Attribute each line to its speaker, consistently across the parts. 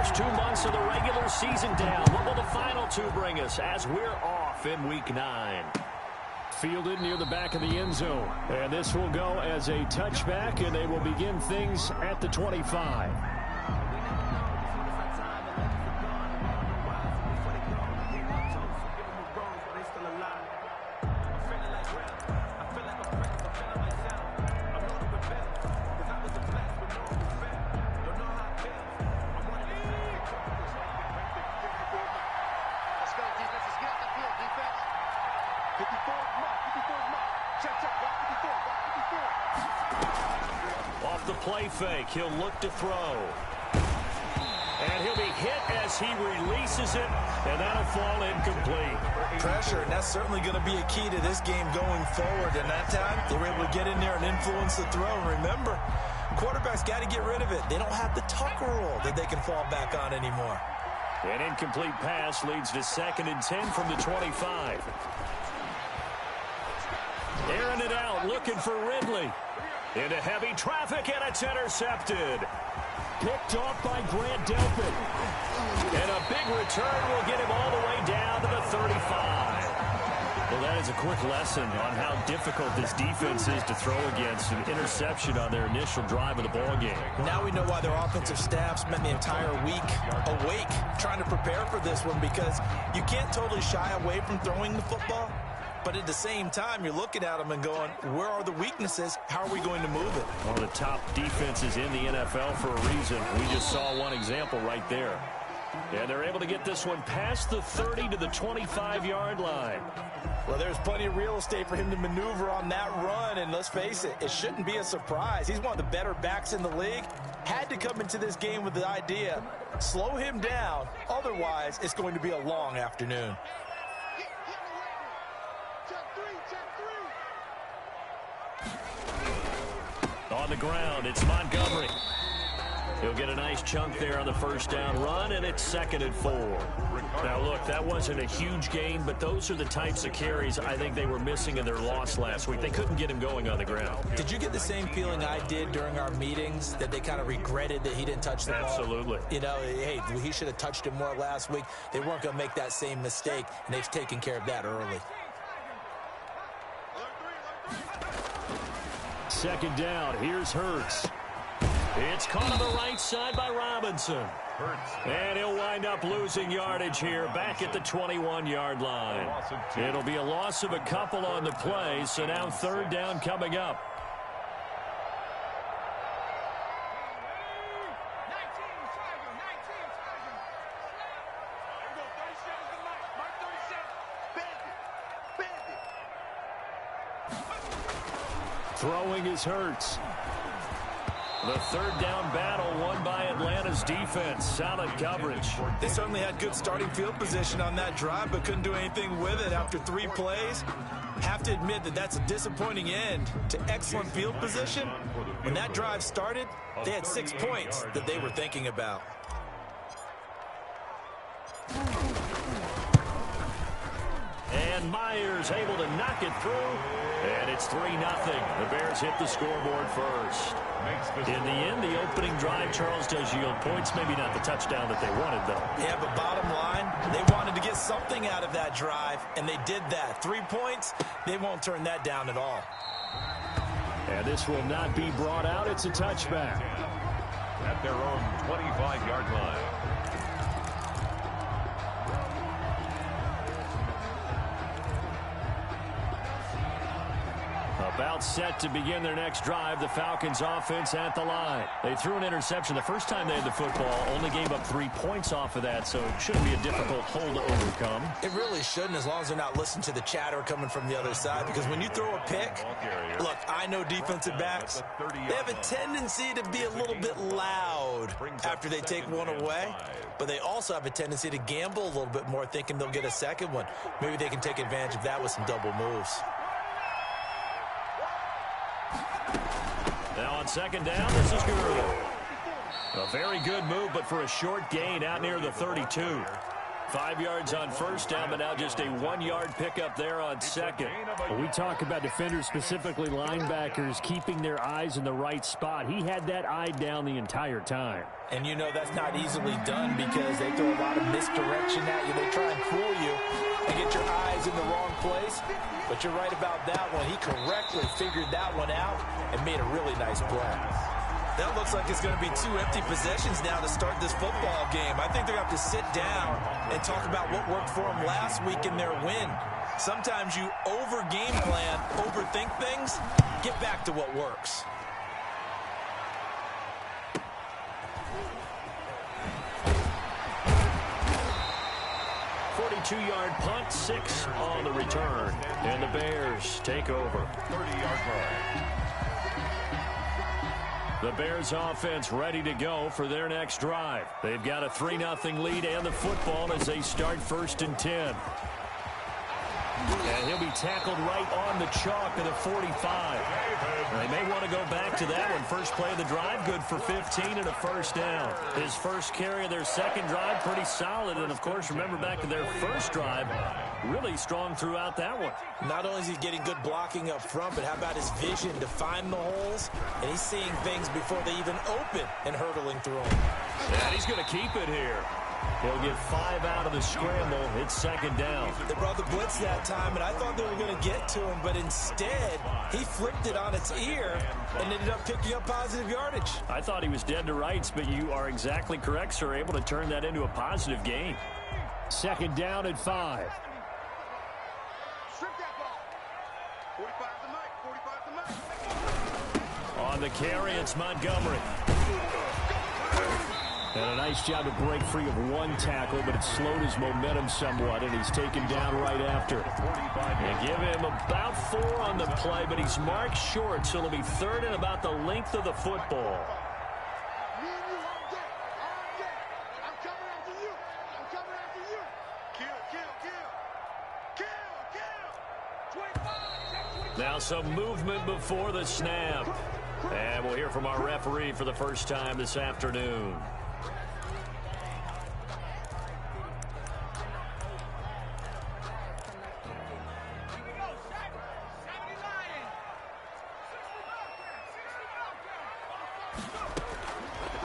Speaker 1: first 2 months of the regular season down. What will the final two bring us as we're off in Week 9? Fielded near the back of the end zone. And this will go as a touchback, and they will begin things at the 25. Off the play fake, he'll look to throw. And he'll be hit as he releases it, and that'll fall incomplete.
Speaker 2: Pressure, and that's certainly going to be a key to this game going forward. And that time, they were able to get in there and influence the throw. And remember, quarterbacks got to get rid of it. They don't have the tuck rule that they can fall back on anymore.
Speaker 1: An incomplete pass leads to 2nd and 10 from the 25. Airing it out, looking for Ridley. Into heavy traffic, and it's intercepted. Picked off by Grant Delpit. And a big return will get him all the way down to the 35. Well, that is a quick lesson on how difficult this defense is to throw against. An interception on their initial drive of the ballgame.
Speaker 2: Now we know why their offensive staff spent the entire week awake trying to prepare for this one, because you can't totally shy away from throwing the football. But at the same time, you're looking at them and going, where are the weaknesses? How are we going to move it?
Speaker 1: One of the top defenses in the NFL for a reason. We just saw one example right there. And they're able to get this one past the 30 to the 25-yard line.
Speaker 2: Well, there's plenty of real estate for him to maneuver on that run. And let's face it, it shouldn't be a surprise. He's one of the better backs in the league. Had to come into this game with the idea, slow him down. Otherwise, it's going to be a long afternoon.
Speaker 1: On the ground, it's Montgomery. He'll get a nice chunk there on the first down run, and it's 2nd and 4. Now, look, that wasn't a huge gain, but those are the types of carries I think they were missing in their loss last week. They couldn't get him going on the ground.
Speaker 2: Did you get the same feeling I did during our meetings, that they kind of regretted that he didn't touch the ball?
Speaker 1: Absolutely.
Speaker 2: You know, hey, he should have touched him more last week. They weren't going to make that same mistake, and they've taken care of that early.
Speaker 1: 2nd down, here's Hurts. It's caught on the right side by Robinson. And he'll wind up losing yardage here back at the 21-yard line. It'll be a loss of a couple on the play, so now 3rd down coming up. Throwing is Hurts. The 3rd down battle won by Atlanta's defense. Solid coverage.
Speaker 2: They certainly had good starting field position on that drive, but couldn't do anything with it after 3 plays. Have to admit that that's a disappointing end to excellent field position. When that drive started, they had 6 points that they were thinking about.
Speaker 1: And Myers able to knock it through. And it's 3-0. The Bears hit the scoreboard first. In the end, the opening drive, Charles, does yield points. Maybe not the touchdown that they wanted, though.
Speaker 2: Yeah, but bottom line, they wanted to get something out of that drive, and they did that. 3 points, they won't turn that down at all.
Speaker 1: And this will not be brought out. It's a touchback.
Speaker 3: At their own 25-yard line.
Speaker 1: About set to begin their next drive. The Falcons offense at the line. They threw an interception the first time they had the football. Only gave up 3 points off of that, so it shouldn't be a difficult hole to overcome.
Speaker 2: It really shouldn't, as long as they're not listening to the chatter coming from the other side. Because when you throw a pick, look, I know defensive backs, they have a tendency to be a little bit loud after they take one away. But they also have a tendency to gamble a little bit more, thinking they'll get a second one. Maybe they can take advantage of that with some double moves.
Speaker 1: Now on 2nd down, this is Gurley. A very good move, but for a short gain out near the 32. 5 yards on first down, but now just a 1-yard pickup there on second.
Speaker 4: When we talk about defenders, specifically linebackers, keeping their eyes in the right spot, he had that eye down the entire time.
Speaker 2: And you know that's not easily done because they throw a lot of misdirection at you. They try and fool you and get your eyes in the wrong place. But you're right about that one. He correctly figured that one out and made a really nice play. That looks like it's going to be 2 empty possessions now to start this football game. I think they're going to have to sit down and talk about what worked for them last week in their win. Sometimes you over-game plan, overthink things. Get back to what works.
Speaker 1: Two-yard punt, 6 on the return. And the Bears take over.
Speaker 3: 30-yard line.
Speaker 1: The Bears offense ready to go for their next drive. They've got a 3-0 lead and the football as they start 1st and 10. And he'll be tackled right on the chalk at the 45. They may want to go back to that one. First play of the drive, good for 15 and a first down. His first carry of their second drive, pretty solid. And, of course, remember back to their first drive, really strong throughout that one.
Speaker 2: Not only is he getting good blocking up front, but how about his vision to find the holes? And he's seeing things before they even open and hurtling through them.
Speaker 1: And he's going to keep it here. He'll get 5 out of the scramble. It's second down.
Speaker 2: They brought the blitz that time, and I thought they were going to get to him, but instead, he flipped it on its ear and ended up picking up positive yardage.
Speaker 1: I thought he was dead to rights, but you are exactly correct, sir. Able to turn that into a positive gain.
Speaker 4: Second down at 5.
Speaker 5: Strip that ball. 45 to Mike.
Speaker 1: On the carry, it's Montgomery.
Speaker 4: And a nice job to break free of one tackle, but it slowed his momentum somewhat, and he's taken down right after.
Speaker 1: And give him about 4 on the play, but he's marked short, so it'll be 3rd and about the length of the football.
Speaker 5: Me and you all day. All day. I'm coming after you. I'm coming after you. Kill, kill, kill. Kill, kill. 25.
Speaker 1: Now some movement before the snap. And we'll hear from our referee for the first time this afternoon.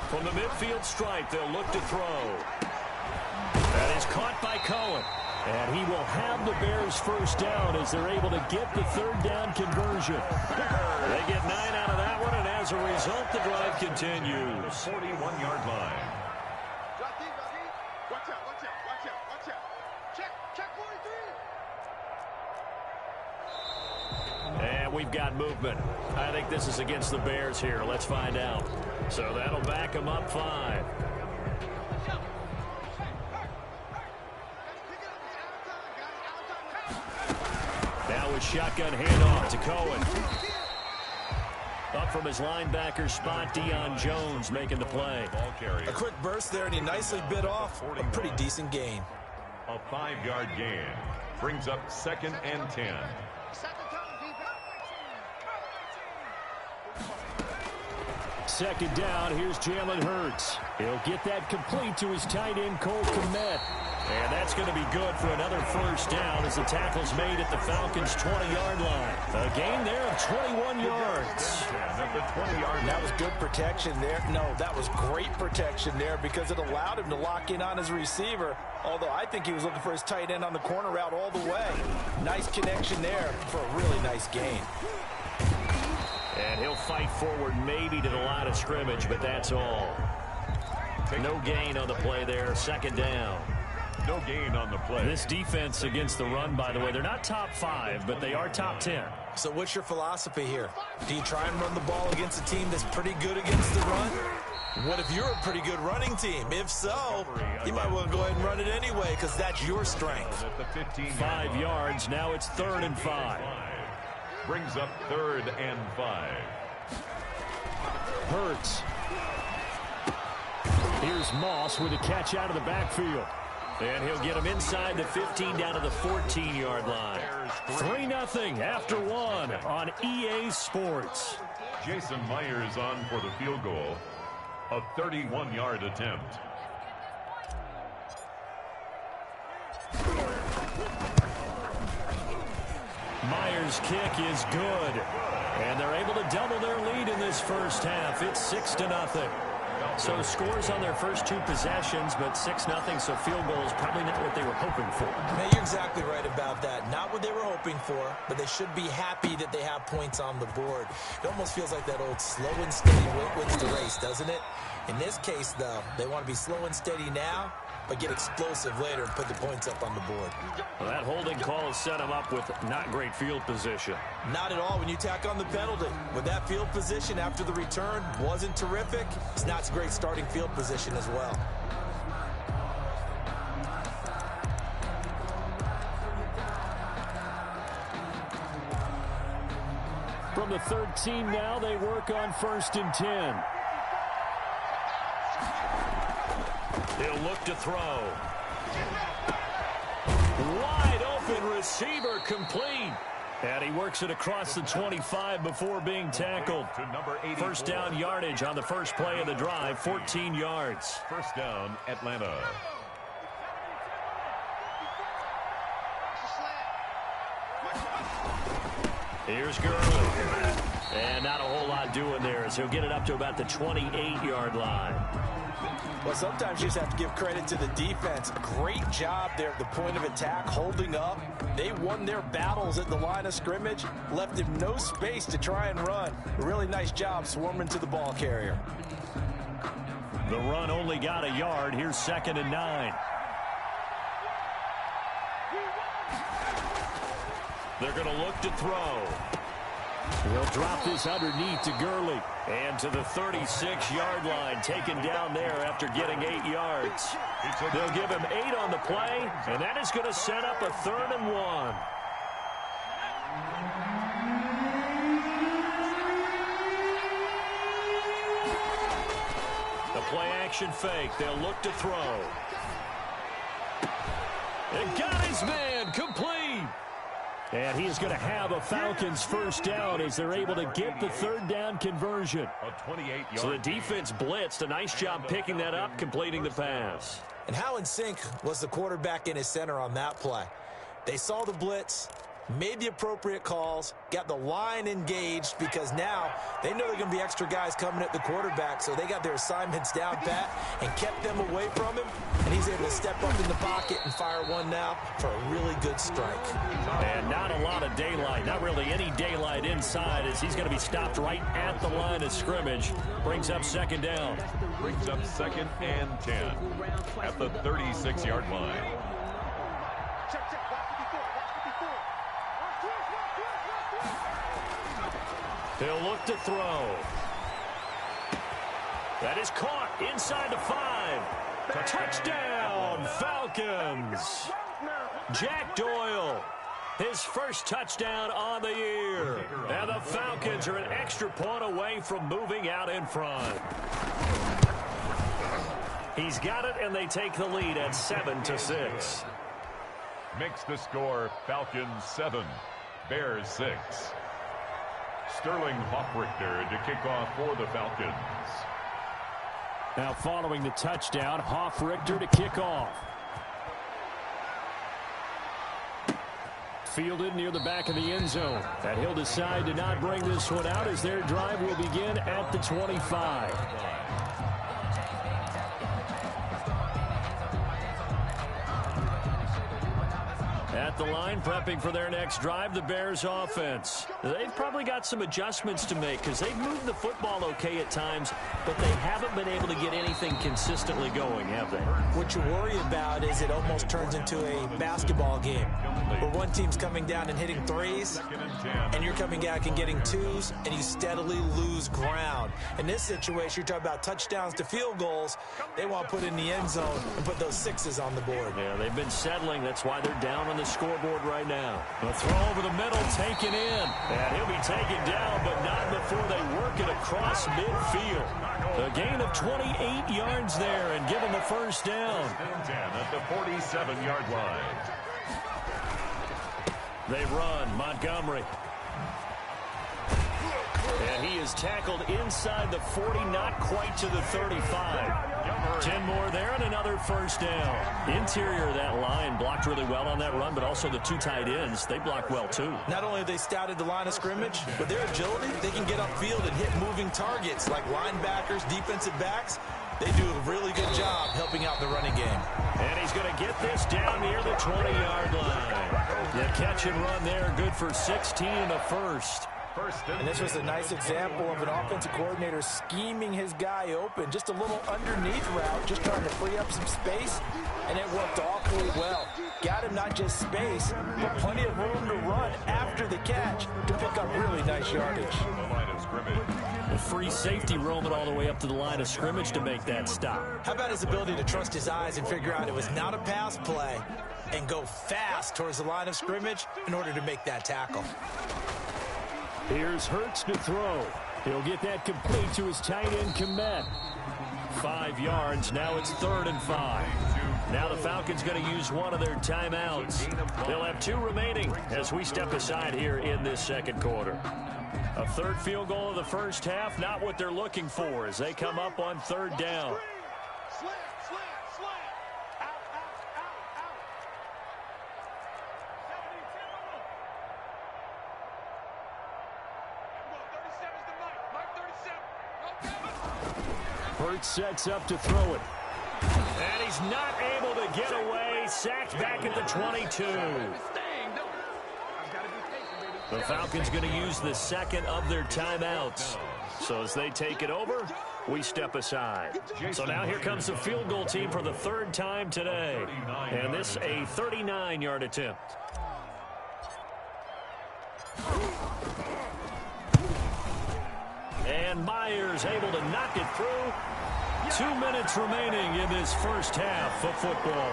Speaker 1: From the midfield stripe, they'll look to throw. That is caught by Cohen. And he will have the Bears first down as they're able to get the 3rd down conversion. They get 9 out of that one, and as a result, the drive continues.
Speaker 3: 41-yard line.
Speaker 5: Drop deep, drop deep. Watch out, watch out, watch out, watch out. Check 43.
Speaker 1: And we've got movement. I think this is against the Bears here. Let's find out. So that'll back them up 5. Now with shotgun handoff to Cohen. Up from his linebacker spot, Deion Jones making the play.
Speaker 2: A quick burst there, and he nicely bit off a pretty decent gain.
Speaker 3: A 5-yard gain brings up 2nd and 10.
Speaker 4: Second down, here's Jalen Hurts. He'll get that complete to his tight end, Cole Kmet.
Speaker 1: And that's going to be good for another first down as the tackle's made at the Falcons' 20-yard line. A gain there of 21 yards.
Speaker 2: That was good protection there. No, that was great protection there because it allowed him to lock in on his receiver, although I think he was looking for his tight end on the corner route all the way. Nice connection there for a really nice gain.
Speaker 1: And he'll fight forward maybe to the line of scrimmage, but that's all. No gain on the play there. Second down.
Speaker 3: No gain on the play.
Speaker 1: This defense against the run, by the way, they're not top 5, but they are top 10.
Speaker 2: So what's your philosophy here? Do you try and run the ball against a team that's pretty good against the run? What if you're a pretty good running team? If so, you might want to go ahead and run it anyway because that's your strength.
Speaker 1: 5 yards. Now it's 3rd and 5.
Speaker 3: Brings up 3rd and 5.
Speaker 4: Hurts. Here's Moss with a catch out of the backfield.
Speaker 1: And he'll get him inside the 15 down to the 14-yard line. 3-0 after 1 on EA Sports.
Speaker 3: Jason Myers on for the field goal. A 31-yard attempt.
Speaker 4: Myers' kick is good. And they're able to double their lead in this first half. It's 6-0. So scores on their first two possessions, but 6-0, so field goal is probably not what they were hoping for.
Speaker 2: Hey, you're exactly right about that. Not what they were hoping for, but they should be happy that they have points on the board. It almost feels like that old slow and steady wins the race, doesn't it? In this case, though, they want to be slow and steady now, but get explosive later and put the points up on the board.
Speaker 4: Well, that holding call has set him up with not great field position.
Speaker 2: Not at all when you tack on the penalty. With that field position after the return wasn't terrific, it's not a great starting field position as well.
Speaker 4: From the 13 now, they work on 1st and 10. He'll look to throw. Wide open receiver complete. And he works it across the 25 before being tackled. First down yardage on the first play of the drive, 14 yards.
Speaker 3: First down, Atlanta.
Speaker 4: Here's Gurley. And not a whole lot doing there as he'll get it up to about the 28-yard line.
Speaker 2: Well, sometimes you just have to give credit to the defense. Great job there at the point of attack, holding up. They won their battles at the line of scrimmage, left him no space to try and run. A really nice job swarming to the ball carrier.
Speaker 4: The run only got a yard. Here's 2nd and 9. They're going to look to throw. He'll drop this underneath to Gurley. And to the 36-yard line, taken down there after getting 8 yards. They'll give him 8 on the play, and that is going to set up a 3rd and 1. The play-action fake. They'll look to throw. And got his man complete. And he is going to have a Falcons first down as they're able to get the 3rd down conversion. So the defense blitzed. A nice job picking that up, completing the pass.
Speaker 2: And how in sync was the quarterback in his center on that play? They saw the blitz, made the appropriate calls, got the line engaged because now they know they're going to be extra guys coming at the quarterback, so they got their assignments down pat and kept them away from him, and he's able to step up in the pocket and fire one now for a really good strike.
Speaker 4: And not a lot of daylight, not really any daylight inside as he's going to be stopped right at the line of scrimmage. Brings up 2nd down.
Speaker 3: Brings up 2nd and 10 at the 36-yard line.
Speaker 4: He'll look to throw. That is caught inside the 5. Touchdown, Falcons. Jack Doyle, his first touchdown on the year. And the Falcons are an extra point away from moving out in front. He's got it, and they take the lead at 7-6.
Speaker 3: Makes the score Falcons 7, Bears 6. Sterling Hoffrichter to kick off for the Falcons.
Speaker 4: Now following the touchdown, Hoffrichter to kick off. Fielded near the back of the end zone. And he'll decide to not bring this one out as their drive will begin at the 25. At the line, prepping for their next drive, the Bears offense. They've probably got some adjustments to make because they've moved the football okay at times, but they haven't been able to get anything consistently going, have they?
Speaker 2: What you worry about is it almost turns into a basketball game where one team's coming down and hitting threes, and you're coming back and getting twos, and you steadily lose ground. In this situation, you're talking about touchdowns to field goals. They want to put in the end zone and put those 6s on the board.
Speaker 4: Yeah, they've been settling. That's why they're down on the scoreboard right now. The throw over the middle, taken in. And he'll be taken down, but not before they work it across midfield. A gain of 28 yards there and give them a first down.
Speaker 3: 10 at the 47-yard line.
Speaker 4: They run. Montgomery. And he is tackled inside the 40, not quite to the 35. 10 more there and another first down. Interior of that line blocked really well on that run, but also the two tight ends, they blocked well too.
Speaker 2: Not only have they scouted the line of scrimmage, but their agility, they can get upfield and hit moving targets like linebackers, defensive backs. They do a really good job helping out the running game.
Speaker 4: And he's going to get this down near the 20-yard line. The catch and run there, good for 16 and a first.
Speaker 2: And this was a nice example of an offensive coordinator scheming his guy open. Just a little underneath route, just trying to free up some space, and it worked awfully well. Got him not just space, but plenty of room to run after the catch to pick up really nice yardage.
Speaker 4: The free safety roaming all the way up to the line of scrimmage to make that stop.
Speaker 2: How about his ability to trust his eyes and figure out it was not a pass play and go fast towards the line of scrimmage in order to make that tackle?
Speaker 4: Here's Hurts to throw. He'll get that complete to his tight end, Komet. 5 yards. Now it's 3rd and 5. Now the Falcons going to use one of their timeouts. They'll have 2 remaining as we step aside here in this second quarter. A 3rd field goal of the first half, not what they're looking for as they come up on 3rd down. Hurts sets up to throw it. And he's not able to get away. Sacked back at the 22. The Falcons going to use the second of their timeouts. So as they take it over, we step aside. So now here comes the field goal team for the 3rd time today. And this a 39-yard attempt. And Myers able to knock it through. 2 minutes remaining in this first half of football.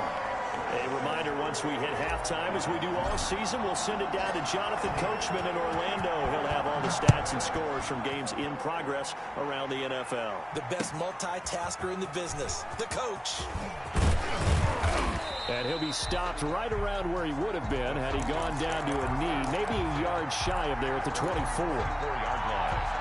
Speaker 4: A reminder, once we hit halftime, as we do all season, we'll send it down to Jonathan Coachman in Orlando. He'll have all the stats and scores from games in progress around the NFL.
Speaker 2: The best multitasker in the business, the coach.
Speaker 4: And he'll be stopped right around where he would have been had he gone down to a knee, maybe a yard shy of there at the 24.
Speaker 3: 4-yard line.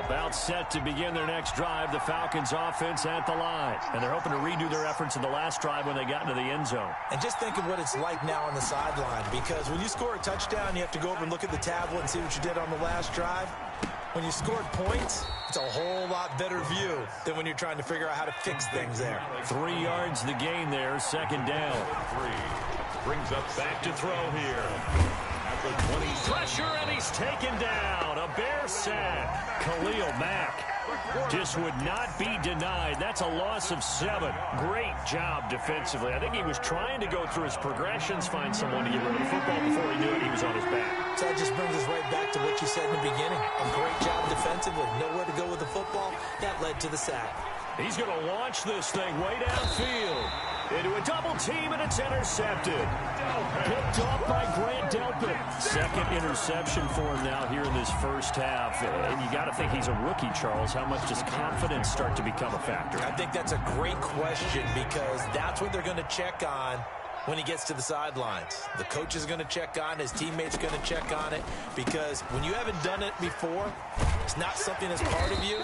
Speaker 4: About set to begin their next drive, the Falcons offense at the line. And they're hoping to redo their efforts in the last drive when they got into the end zone.
Speaker 2: And just think of what it's like now on the sideline, because when you score a touchdown, you have to go over and look at the tablet and see what you did on the last drive. When you scored points, it's a whole lot better view than when you're trying to figure out how to fix things there.
Speaker 4: 3 yards the gain there, 2nd down.
Speaker 3: 3 brings up back to throw here.
Speaker 4: Pressure, and he's taken down. A Bear sack. Khalil Mack just would not be denied. That's a loss of 7. Great job defensively. I think he was trying to go through his progressions, find someone to get rid of the football. Before he knew it, he was on his back.
Speaker 2: So that just brings us right back to what you said in the beginning. A great job defensively. Nowhere to go with the football. That led to the sack.
Speaker 4: He's going to launch this thing way downfield. Into a double team, and it's intercepted. Picked off by Grant Delpit. 2nd interception for him now here in this first half. And you got to think he's a rookie, Charles. How much does confidence start to become a factor?
Speaker 2: I think that's a great question, because that's what they're going to check on when he gets to the sidelines. The coach is going to check on, his teammates going to check on it, because when you haven't done it before, it's not something that's part of you.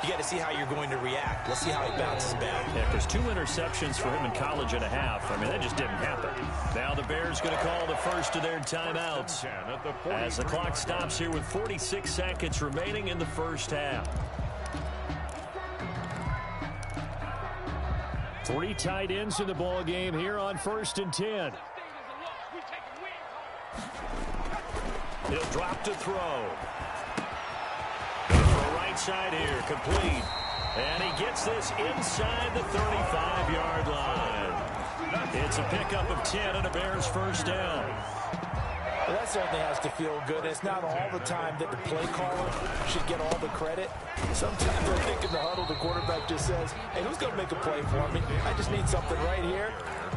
Speaker 2: You got to see how you're going to react. Let's see how he bounces back.
Speaker 4: Yeah, there's 2 interceptions for him in college and a half. I mean, that just didn't happen. Now the Bears going to call the first of their timeouts as the clock stops here with 46 seconds remaining in the first half. 3 tight ends in the ball game here on 1st and 10. He'll drop to throw. Right side here, complete. And he gets this inside the 35-yard line. It's a pickup of 10 and a Bears first down.
Speaker 2: Well, that certainly has to feel good. It's not all the time that the play caller should get all the credit. Sometimes I think in the huddle, the quarterback just says, hey, who's going to make a play for me? I just need something right here.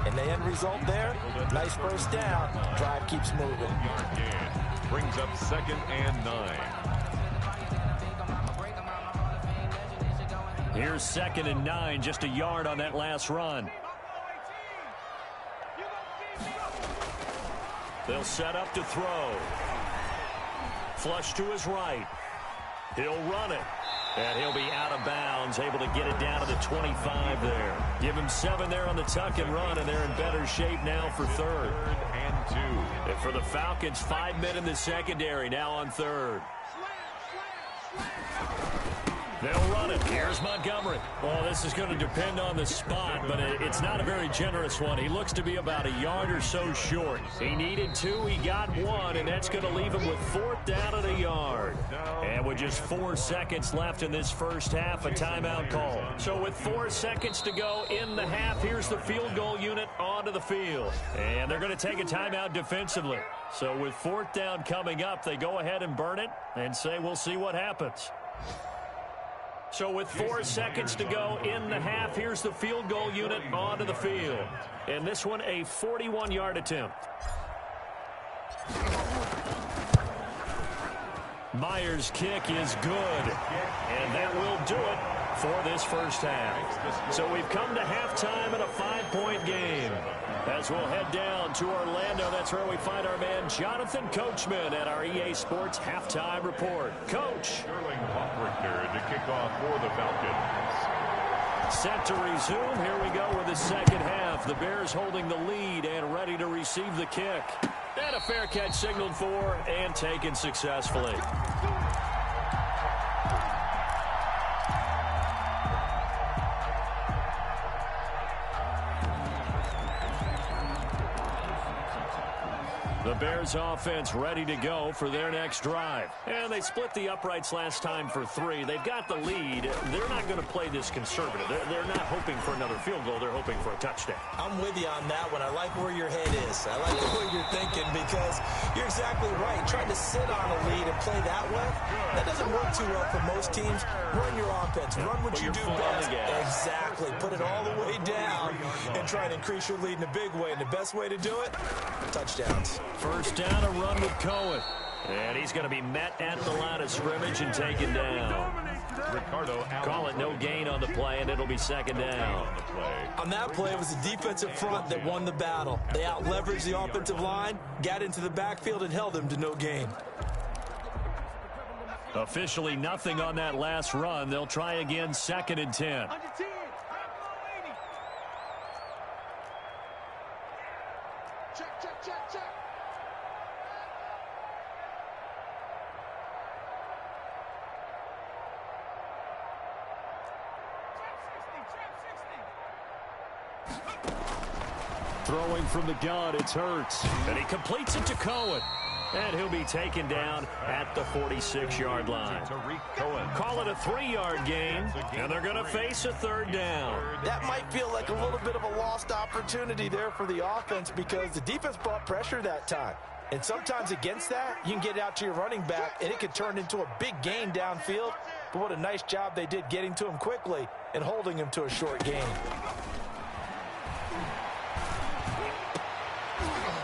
Speaker 2: And the end result there, nice first down. Drive keeps moving.
Speaker 3: Brings up 2nd and 9.
Speaker 4: Here's 2nd and 9, just a yard on that last run. They'll set up to throw. Flush to his right. He'll run it. And he'll be out of bounds, able to get it down to the 25 there. Give him 7 there on the tuck and run, and they're in better shape now for 3rd.
Speaker 3: And 2.
Speaker 4: And for the Falcons, 5 men in the secondary now on 3rd. They'll run it. Here's Montgomery. Well, this is going to depend on the spot, but it's not a very generous one. He looks to be about a yard or so short. He needed 2. He got 1, and that's going to leave him with 4th down at a yard. And with just 4 seconds left in this first half, a timeout call. So with 4 seconds to go in the half, here's the field goal unit onto the field. And they're going to take a timeout defensively. So with 4th down coming up, they go ahead and burn it and say we'll see what happens. So with 4 seconds to go in the half, here's the field goal unit onto the field. And this one, a 41-yard attempt. Myers' kick is good. And that will do it for this first half. So we've come to halftime in a 5-point game. As we'll head down to Orlando, that's where we find our man Jonathan Coachman at our EA Sports Halftime Report. Coach.
Speaker 3: Sterling Hofrichter to kick off for the Falcons.
Speaker 4: Set to resume. Here we go with the second half. The Bears holding the lead and ready to receive the kick. And a fair catch signaled for and taken successfully. The Bears offense ready to go for their next drive. And they split the uprights last time for 3. They've got the lead. They're not going to play this conservative. They're not hoping for another field goal. They're hoping for a touchdown.
Speaker 2: I'm with you on that one. I like where your head is. I like the way you're thinking because you're exactly right. Trying to sit on a lead and play that way, that doesn't work too well for most teams. Run your offense. Run what you do best. Exactly. Put it all the way down and try and increase your lead in a big way. And the best way to do it, touchdowns.
Speaker 4: First down, a run with Cohen. And he's going to be met at the line of scrimmage and taken down. Call it no gain on the play, and it'll be second down.
Speaker 2: On that play, it was the defensive front that won the battle. They out-leveraged the offensive line, got into the backfield, and held them to no gain.
Speaker 4: Officially nothing on that last run. They'll try again, 2nd and 10. Throwing from the gun, it's Hurts. And he completes it to Cohen. And he'll be taken down at the 46-yard line. Call it a 3-yard gain, and they're going to face a 3rd down.
Speaker 2: That might feel like a little bit of a lost opportunity there for the offense because the defense brought pressure that time. And sometimes against that, you can get out to your running back, and it could turn into a big gain downfield. But what a nice job they did getting to him quickly and holding him to a short gain.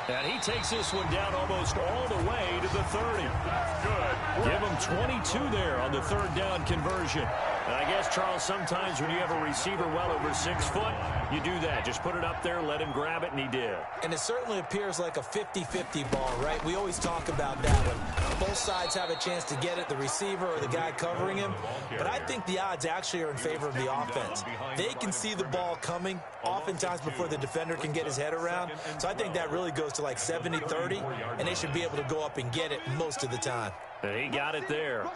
Speaker 4: And he takes this one down almost all the way to the 30. Good. Give him 22 there on the 3rd down conversion. And I guess, Charles, sometimes when you have a receiver well over 6 foot, you do that. Just put it up there, let him grab it, and he did.
Speaker 2: And it certainly appears like a 50-50 ball, right? We always talk about that when both sides have a chance to get it, the receiver or the guy covering him. But I think the odds actually are in favor of the offense. They can see the ball coming oftentimes before the defender can get his head around. So I think that really goes to like 70-30, and they should be able to go up and get it most of the time.
Speaker 4: And he got it there.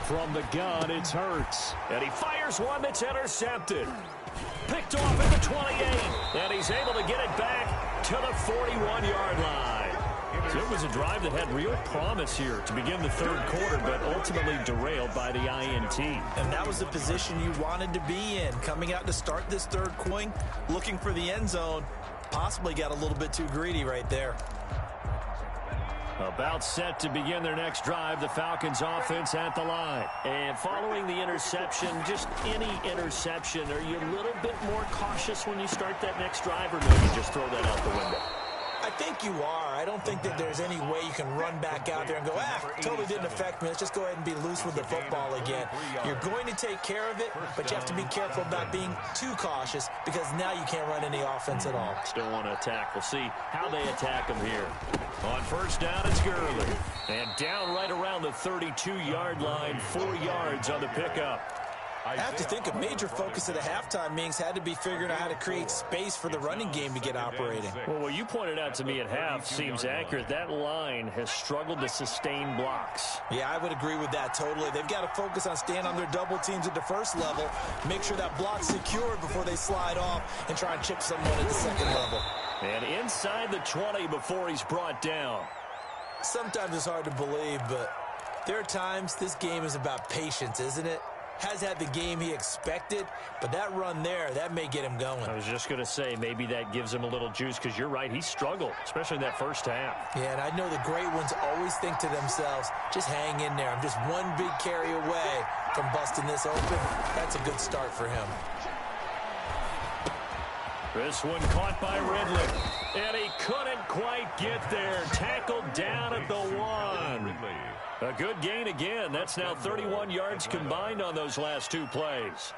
Speaker 4: From the gun, it's Hurts. And he fires one that's intercepted. Picked off at the 28. And he's able to get it back to the 41-yard line. So it was a drive that had real promise here to begin the 3rd quarter, but ultimately derailed by the INT.
Speaker 2: And that was the position you wanted to be in. Coming out to start this 3rd quarter, looking for the end zone. Possibly got a little bit too greedy right there.
Speaker 4: About set to begin their next drive, the Falcons offense at the line. And following the interception, just any interception, are you a little bit more cautious when you start that next drive, or maybe just throw that out the window?
Speaker 2: I think you are. I don't think that there's any way you can run back out there and go, totally didn't affect me. Let's just go ahead and be loose with the football again. You're going to take care of it, but you have to be careful about being too cautious because now you can't run any offense at all.
Speaker 4: Still want to attack. We'll see how they attack him here. On first down, it's Gurley. And down right around the 32-yard line, 4 yards on the pickup.
Speaker 2: I have to think a major focus of the halftime meetings had to be figuring out how to create space for the running game to get operating.
Speaker 4: Well, what you pointed out to me at half seems accurate. That line has struggled to sustain blocks.
Speaker 2: Yeah, I would agree with that totally. They've got to focus on staying on their double teams at the first level, make sure that block's secured before they slide off and try and chip someone at the second level.
Speaker 4: And inside the 20 before he's brought down.
Speaker 2: Sometimes it's hard to believe, but there are times this game is about patience, isn't it? Has had the game he expected, but that run there, that may get him going.
Speaker 4: I was just going to say, maybe that gives him a little juice because you're right, he struggled, especially in that first half.
Speaker 2: Yeah, and I know the great ones always think to themselves, just hang in there. I'm just one big carry away from busting this open. That's a good start for him.
Speaker 4: This one caught by Ridley, and he couldn't quite get there. Tackled down at the 1. A good gain again. That's now 31 yards combined on those last 2 plays.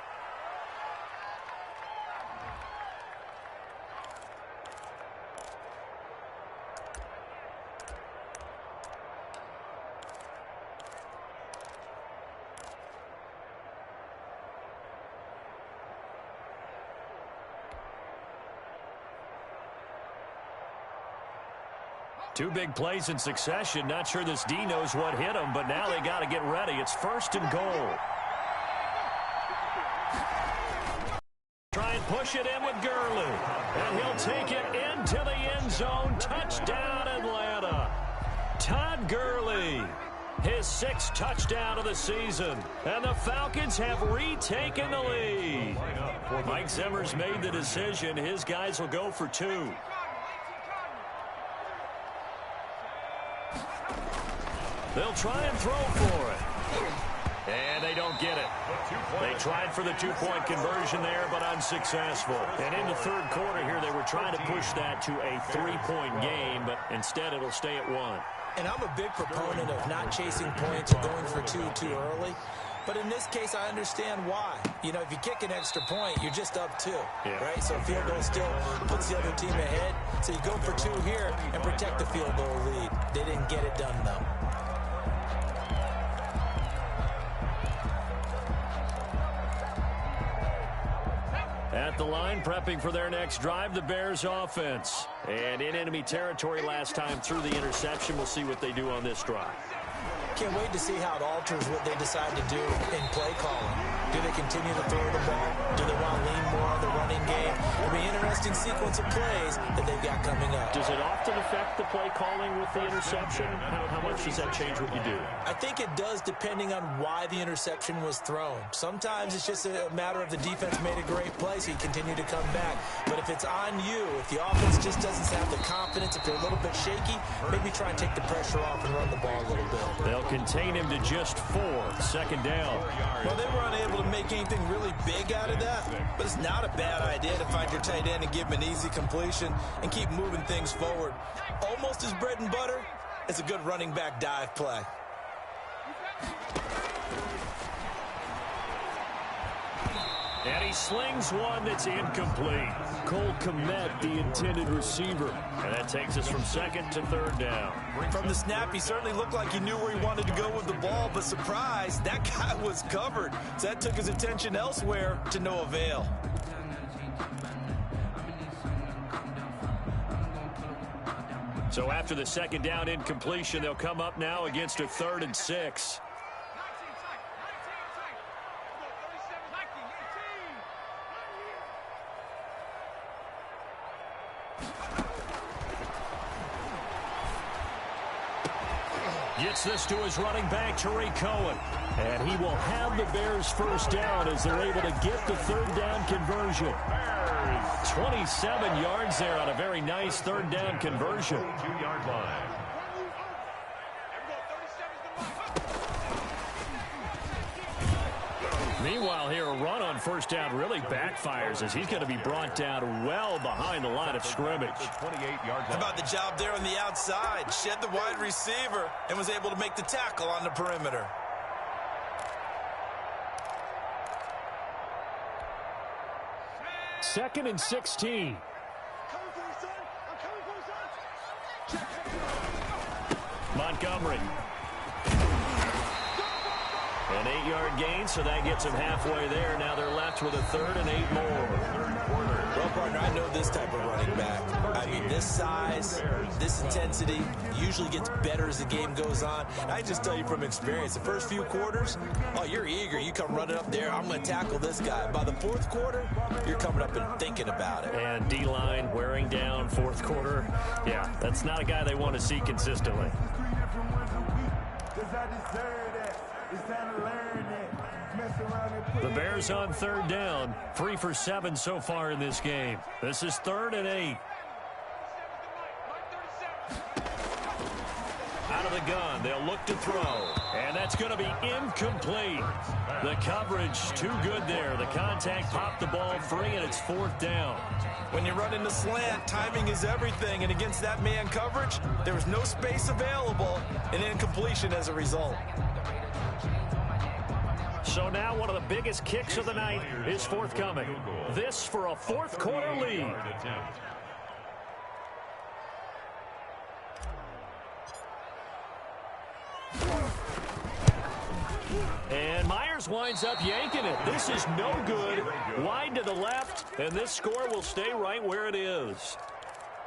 Speaker 4: Two big plays in succession. Not sure this D knows what hit him, but now they got to get ready. It's 1st and goal. Try and push it in with Gurley. And he'll take it into the end zone. Touchdown, Atlanta. Todd Gurley, his 6th touchdown of the season. And the Falcons have retaken the lead. Mike Zimmer's made the decision. His guys will go for 2. They'll try and throw for it. And they don't get it. They tried for the 2-point conversion there, but unsuccessful. And in the third quarter here, they were trying to push that to a 3-point game, but instead it'll stay at 1.
Speaker 2: And I'm a big proponent of not chasing points or going for 2 too early. But in this case, I understand why. You know, if you kick an extra point, you're just up 2, right? So a field goal still puts the other team ahead. So you go for 2 here and protect the field goal lead. They didn't get it done, though.
Speaker 4: At the line, prepping for their next drive, the Bears offense. And in enemy territory last time through the interception. We'll see what they do on this drive.
Speaker 2: Can't wait to see how it alters what they decide to do in play calling. Do they continue to throw the ball? Do they want to lean more on the running game? It'll be an interesting sequence of plays that they've got coming up.
Speaker 4: Does it often affect the play calling with the interception? How much does that change what you do?
Speaker 2: I think it does depending on why the interception was thrown. Sometimes it's just a matter of the defense made a great play, so you continue to come back. But if it's on you, if the offense just doesn't have the confidence, if they're a little bit shaky, maybe try and take the pressure off and run the ball a little bit.
Speaker 4: They'll contain him to just 4. 2nd down.
Speaker 2: Well, they were unable to make anything really big out of that, but it's not a bad idea to find your tight end and give him an easy completion and keep moving things forward. Almost as bread and butter as a good running back dive play.
Speaker 4: And he slings one that's incomplete. Cole Kmet, the intended receiver. And that takes us from 2nd to 3rd down.
Speaker 2: From the snap, he certainly looked like he knew where he wanted to go with the ball, but surprise, that guy was covered. So that took his attention elsewhere to no avail.
Speaker 4: So after the 2nd down incompletion, they'll come up now against a 3rd and 6. Gets this to his running back, Tariq Cohen. And he will have the Bears' 1st down as they're able to get the 3rd down conversion. 27 yards there on a very nice 3rd down conversion.
Speaker 3: 2-yard line.
Speaker 4: Meanwhile here, a run on first down really backfires as he's going to be brought down well behind the line of scrimmage.
Speaker 2: How about the job there on the outside? Shed the wide receiver and was able to make the tackle on the perimeter.
Speaker 4: Second and 16. Montgomery. An 8-yard gain, so that gets them halfway there. Now they're left with a 3rd and 8 more.
Speaker 2: Well, partner, I know this type of running back. I mean, this size, this intensity usually gets better as the game goes on. And I just tell you from experience, the first few quarters, oh, you're eager. You come running up there, I'm going to tackle this guy. By the 4th quarter, you're coming up and thinking about it.
Speaker 4: And D-line wearing down 4th quarter. Yeah, that's not a guy they want to see consistently. The Bears on 3rd down, 3 for 7 so far in this game. This is 3rd and 8. Out of the gun, they'll look to throw, and that's going to be incomplete. The coverage too good there. The contact popped the ball free, and it's 4th down.
Speaker 2: When you run into slant, timing is everything, and against that man coverage, there was no space available, and incompletion as a result.
Speaker 4: So now one of the biggest kicks of the night is forthcoming. This for a 4th quarter lead. And Myers winds up yanking it. This is no good. Wide to the left, and this score will stay right where it is.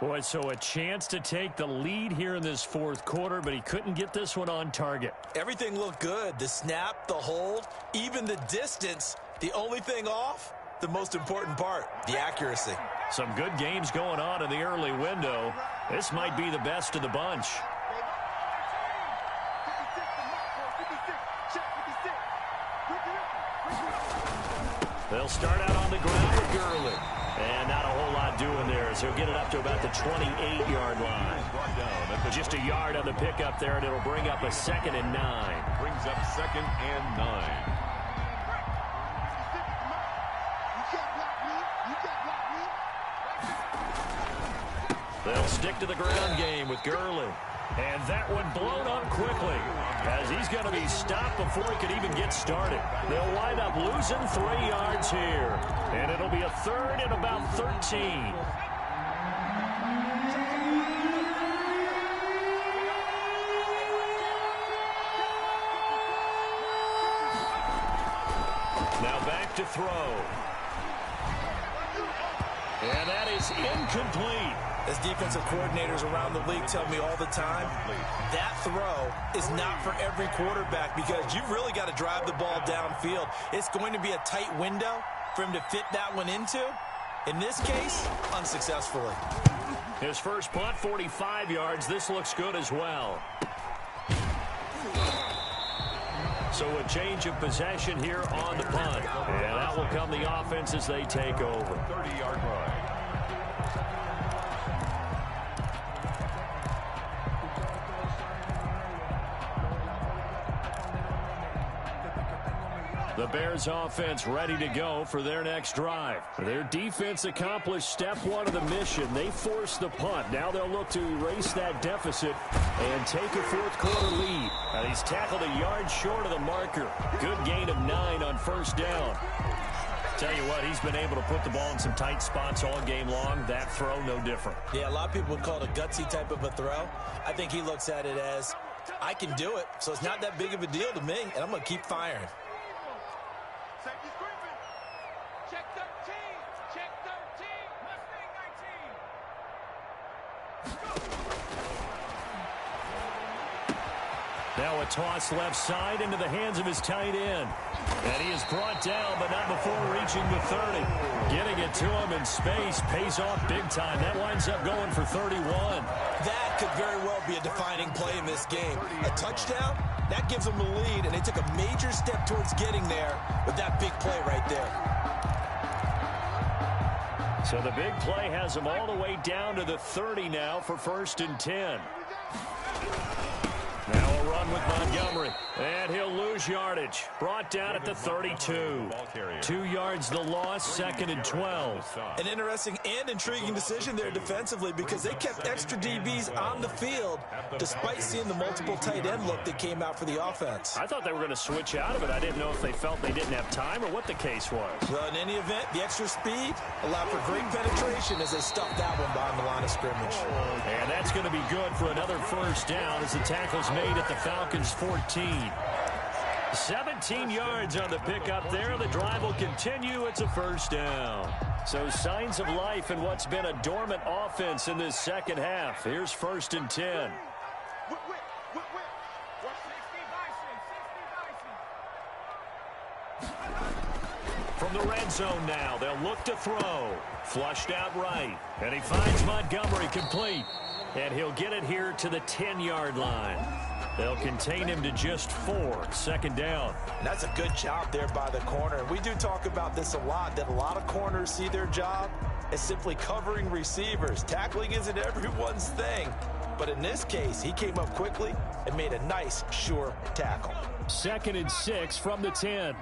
Speaker 4: Boy, so a chance to take the lead here in this 4th quarter, but he couldn't get this one on target.
Speaker 2: Everything looked good. The snap, the hold, even the distance. The only thing off, the most important part, the accuracy.
Speaker 4: Some good games going on in the early window. This might be the best of the bunch. They'll start out on the ground with Gurley. And not a whole lot doing there, so he'll get it up to about the 28-yard line. Just a yard on the pickup there, and it'll bring up a 2nd and 9.
Speaker 3: Brings up 2nd and 9.
Speaker 4: They'll stick to the ground game with Gurley. And that one blown up quickly as he's going to be stopped before he could even get started. They'll wind up losing 3 yards here. And it'll be a 3rd and about 13. Now back to throw. And that is incomplete.
Speaker 2: As defensive coordinators around the league tell me all the time, that throw is not for every quarterback because you've really got to drive the ball downfield. It's going to be a tight window for him to fit that one into. In this case, unsuccessfully.
Speaker 4: His first punt, 45 yards. This looks good as well. So a change of possession here on the punt. And out will come the offense as they take over.
Speaker 3: 30-yard line.
Speaker 4: The Bears offense ready to go for their next drive. Their defense accomplished step 1 of the mission. They forced the punt. Now they'll look to erase that deficit and take a 4th quarter lead. And he's tackled a yard short of the marker. Good gain of 9 on first down. Tell you what, he's been able to put the ball in some tight spots all game long. That throw, no different.
Speaker 2: Yeah, a lot of people would call it a gutsy type of a throw. I think he looks at it as, I can do it, so it's not that big of a deal to me, and I'm going to keep firing.
Speaker 5: Check 13. Check 13. Mustang 19.
Speaker 4: Now a toss left side into the hands of his tight end. And he is brought down, but not before reaching the 30. Getting it to him in space pays off big time. That winds up going for 31.
Speaker 2: That could very well be a defining play in this game. A touchdown, that gives them the lead, and they took a major step towards getting there with that big play right there.
Speaker 4: So the big play has them all the way down to the 30 now for 1st and 10. Now a run with Montgomery. And he'll lose yardage. Brought down at the 32. 2 yards the loss, 2nd and 12.
Speaker 2: An interesting and intriguing decision there defensively because they kept extra DBs on the field despite seeing the multiple tight end look that came out for the offense.
Speaker 4: I thought they were going to switch out of it. I didn't know if they felt they didn't have time or what the case was.
Speaker 2: Well, in any event, the extra speed allowed for great penetration as they stuffed that one behind the line of scrimmage.
Speaker 4: And that's going to be good for another first down as the tackle's made at the Falcons' 14. 17 yards on the pickup there. The drive will continue. It's a first down. So signs of life in what's been a dormant offense in this second half. Here's 1st and 10. From the red zone now, they'll look to throw. Flushed out right. And he finds Montgomery complete. And he'll get it here to the 10-yard line. They'll contain him to just 4. 2nd down.
Speaker 2: And that's a good job there by the corner. And we do talk about this a lot, that a lot of corners see their job as simply covering receivers. Tackling isn't everyone's thing. But in this case, he came up quickly and made a nice, sure tackle.
Speaker 4: 2nd and 6 from the 10.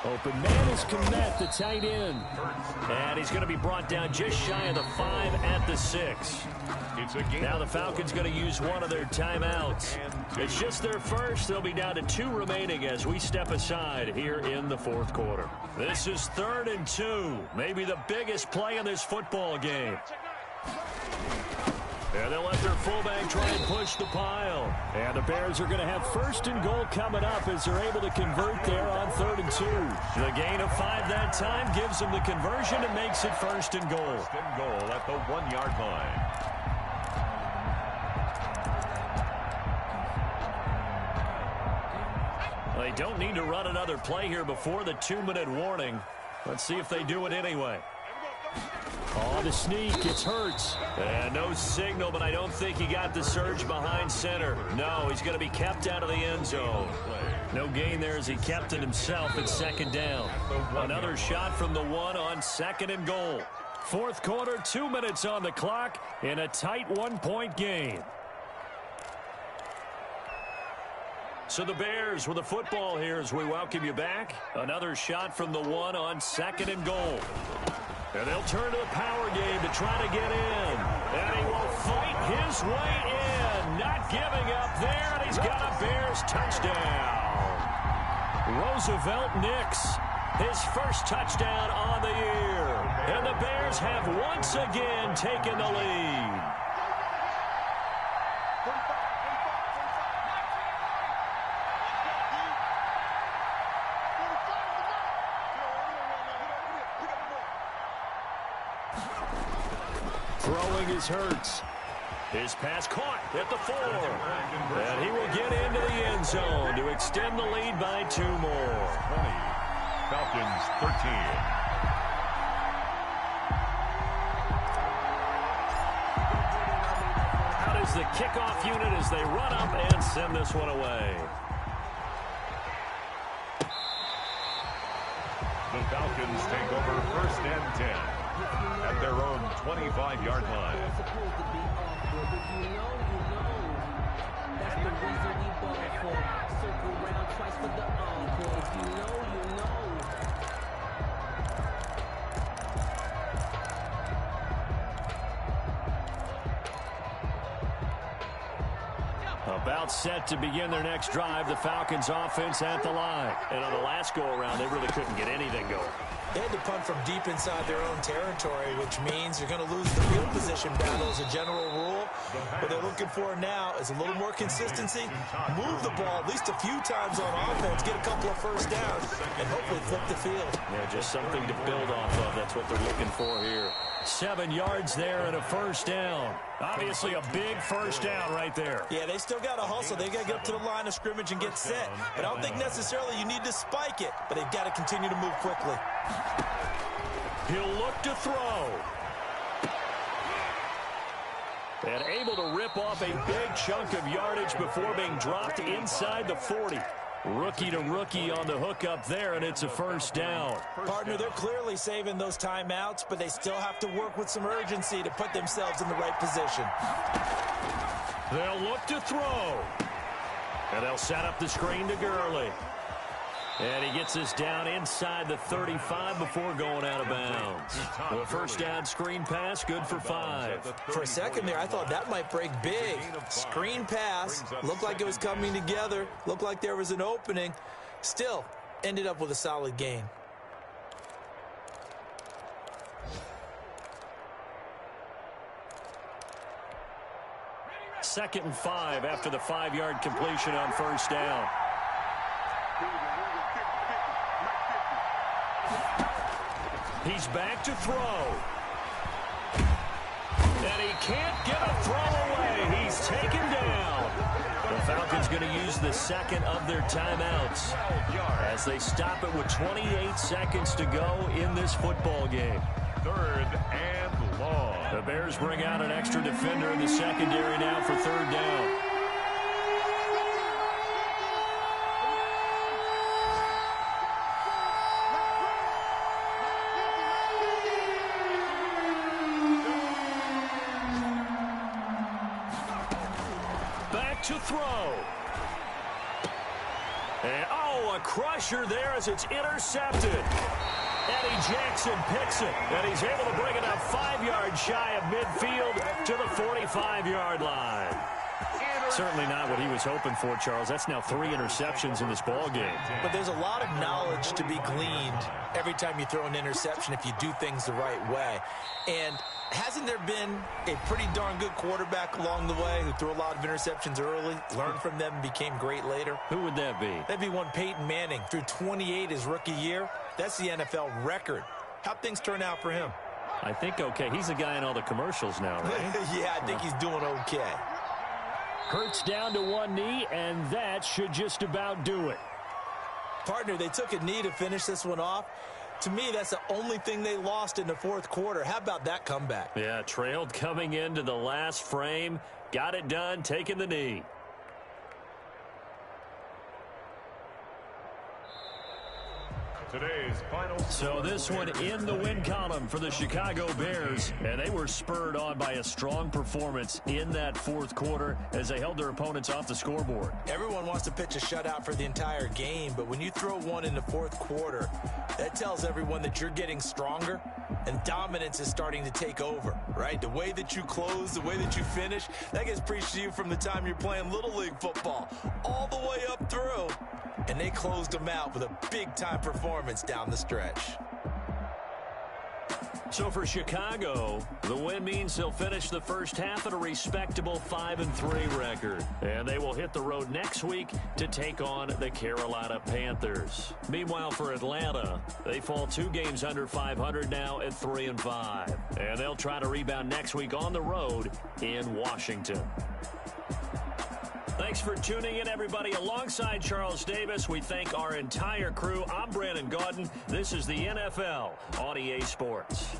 Speaker 4: Open man is Komet, the tight end. And he's going to be brought down just shy of the 5 at the 6. Now the Falcons going to use one of their timeouts. It's just their first. They'll be down to 2 remaining as we step aside here in the 4th quarter. This is 3rd and 2. Maybe the biggest play in this football game. And they'll let their fullback try and push the pile. And the Bears are going to have 1st and goal coming up as they're able to convert there on 3rd and 2. The gain of 5 that time gives them the conversion and makes it 1st and goal.
Speaker 3: 1st and goal at the 1-yard line.
Speaker 4: They don't need to run another play here before the 2-minute warning. Let's see if they do it anyway. On the sneak, it's Hurts. And no signal, but I don't think he got the surge behind center. No, he's going to be kept out of the end zone. No gain there as he kept it himself at 2nd down. Another shot from the 1 on 2nd and goal. 4th quarter, 2 minutes on the clock in a tight 1-point game. So the Bears with the football here as we welcome you back. Another shot from the 1 on 2nd and goal. And they'll turn to the power game to try to get in. And he will fight his way in. Not giving up there, and he's got a Bears touchdown. Roosevelt Nix, his first touchdown on the year. And the Bears have once again taken the lead. Throwing is Hurts. His pass caught at the 4. And he will get into the end zone to extend the lead by 2 more.
Speaker 3: 20. Falcons 13.
Speaker 4: Out is the kickoff unit as they run up and send this one away.
Speaker 3: The Falcons take over 1st and 10 at their own 25-yard line.
Speaker 4: About set to begin their next drive, the Falcons offense at the line. And on the last go-around, they really couldn't get anything going.
Speaker 2: They had to punt from deep inside their own territory, which means they're going to lose the field position battle as a general rule. What they're looking for now is a little more consistency, move the ball at least a few times on offense, get a couple of first downs, and hopefully flip the field.
Speaker 4: Yeah, just something to build off of. That's what they're looking for here. 7 yards there and a first down. Obviously a big first down right there.
Speaker 2: Yeah, they still got to hustle. They got to get up to the line of scrimmage and get set. But I don't think necessarily you need to spike it, but they've got to continue to move quickly.
Speaker 4: He'll look to throw. And able to rip off a big chunk of yardage before being dropped inside the 40. Rookie to rookie on the hook up there, and it's a first down.
Speaker 2: Partner, they're clearly saving those timeouts, but they still have to work with some urgency to put themselves in the right position.
Speaker 4: They'll look to throw. And they'll set up the screen to Gurley. And he gets us down inside the 35 before going out of bounds. The first down screen pass, good for 5.
Speaker 2: For a second there, I thought that might break big. Screen pass, looked like it was coming together, looked like there was an opening. Still, ended up with a solid gain.
Speaker 4: Second and 5 after the 5-yard completion on first down. He's back to throw. And he can't get a throw away. He's taken down. The Falcons going to use the second of their timeouts as they stop it with 28 seconds to go in this football game.
Speaker 3: 3rd and long.
Speaker 4: The Bears bring out an extra defender in the secondary now for 3rd down. To throw. And, a crusher there as it's intercepted. Eddie Jackson picks it, and he's able to bring it up 5 yards shy of midfield to the 45-yard line. Certainly not what he was hoping for, Charles. That's now 3 interceptions in this ball game.
Speaker 2: But there's a lot of knowledge to be gleaned every time you throw an interception if you do things the right way. And hasn't there been a pretty darn good quarterback along the way who threw a lot of interceptions early, learned from them, and became great later?
Speaker 4: Who would that be?
Speaker 2: That'd be one Peyton Manning. Threw 28 his rookie year. That's the NFL record. How'd things turn out for him?
Speaker 4: I think okay. He's the guy in all the commercials now, right?
Speaker 2: Yeah, I think he's doing okay.
Speaker 4: Hurts down to one knee, and that should just about do it.
Speaker 2: Partner, they took a knee to finish this one off. To me, that's the only thing they lost in the 4th quarter. How about that comeback?
Speaker 4: Yeah, trailed coming into the last frame. Got it done, taking the knee.
Speaker 3: Today's final.
Speaker 4: So this one in the win column for the Chicago Bears, and they were spurred on by a strong performance in that 4th quarter as they held their opponents off the scoreboard.
Speaker 2: Everyone wants to pitch a shutout for the entire game, but when you throw one in the 4th quarter, that tells everyone that you're getting stronger and dominance is starting to take over, right? The way that you close, the way that you finish, that gets preached to you from the time you're playing Little League football all the way up through. And they closed them out with a big-time performance down the stretch.
Speaker 4: So for Chicago, the win means they'll finish the first half at a respectable 5-3 record. And they will hit the road next week to take on the Carolina Panthers. Meanwhile, for Atlanta, they fall 2 games under 500 now at 3-5. And they'll try to rebound next week on the road in Washington. Thanks for tuning in, everybody. Alongside Charles Davis, we thank our entire crew. I'm Brandon Gaudin. This is the NFL on EA Sports.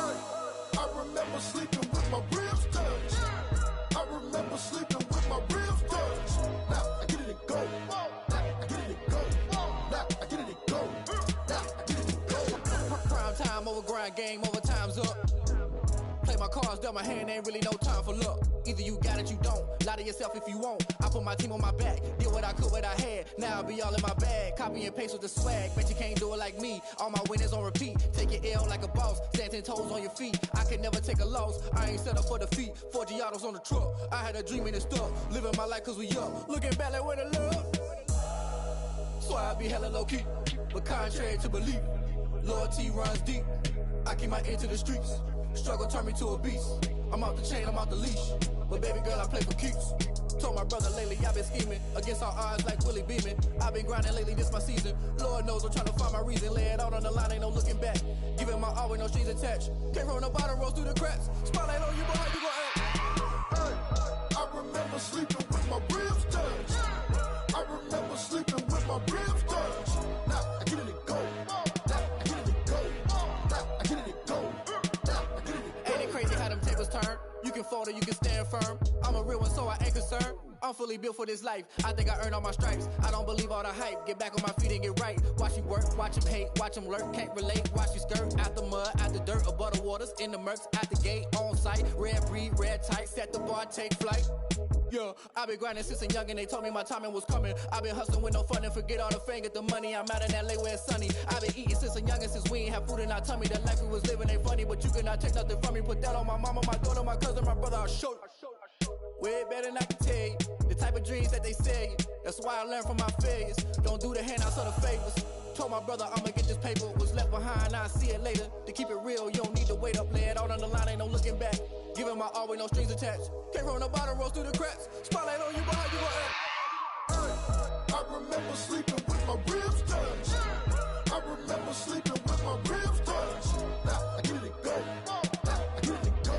Speaker 5: I remember sleeping with my ribs touched. I remember sleeping with my ribs touched. Now I get it and go. Now I get it and go. Now I get it and go. Now I get it and go.
Speaker 6: Prime time over grind game, over time's up. Play my cards, dealt my hand, ain't really no time for luck. Either you got it, you don't. Lie to yourself if you won't. I put my team on my back, did what I could, what I had. Now I'll be all in my bag, copy and paste with the swag. Bet you can't do it like me. All my winners on repeat. Take your L like a boss, stand 10 toes on your feet. I can never take a loss. I ain't set up for defeat. 4 Giottos on the truck. I had a dream and it's stuck. Living my life cause we up. Looking back like where the love. So I be hella low key, but contrary to belief, loyalty runs deep. I keep my ear to the streets. Struggle turned me to a beast. I'm off the chain, I'm off the leash. But baby girl, I play for keeps. Told my brother lately, I've been scheming against all odds like Willie Beeman. I've been grinding lately, this my season. Lord knows I'm trying to find my reason. Lay it out on the line, ain't no looking back. Giving my all with no strings attached. Came from the bottom, rose through the cracks. Spotlight on you, boy, how you gon' act?
Speaker 5: I remember sleeping with my ribs touched. I remember sleeping with my ribs touched. Now I get it and go. Now I get it and go. Now I get it and go. Now I get it and go.
Speaker 6: Ain't it crazy how them tables turn? You can fold or you can stand firm. I'm a real one, so I ain't concerned. I'm fully built for this life. I think I earned all my stripes. I don't believe all the hype. Get back on my feet and get right. Watch you work, watch him hate, watch him lurk. Can't relate, watch you skirt. Out the mud, out the dirt, above the waters, in the murks, at the gate, on site. Red breed, red tight, set the bar, take flight. Yeah, I been grinding since a youngin', they told me my timing was coming. I been hustling with no fun and forget all the fame, get the money. I'm out in LA where it's sunny. I been eating since a youngin', since we ain't have food in our tummy. The life we was living ain't funny, but you cannot take nothing from me. Put that on my mama, my daughter, my cousin, my brother, I'll show you. Way better than I can tell you. The type of dreams that they sell you. That's why I learned from my failures. Don't do the handouts or the favors. Told my brother I'ma get this paper. Was left behind, I'll see it later. To keep it real, you don't need to wait up. Lay it out on the line, ain't no looking back. Giving my all with no strings attached. Came from the bottom, rose through the cracks. Spotlight on you, boy, how you gon' act?
Speaker 5: I remember sleeping with my ribs touched. I remember sleeping with my ribs touched. Now I get it and go. Now I get it and go.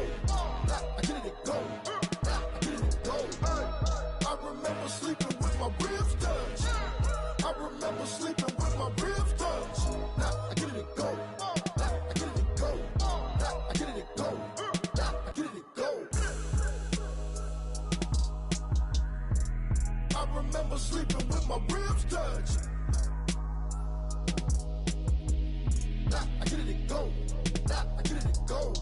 Speaker 5: Now I get it and go. Now I get it and go. I remember sleeping with my ribs touched. I remember sleeping with my ribs touched. Now I get it and go. Now I get it and go. Now I get it and go. Now I get it and go. I remember sleeping with my ribs touched. Now I get it and go. Now I get it and go.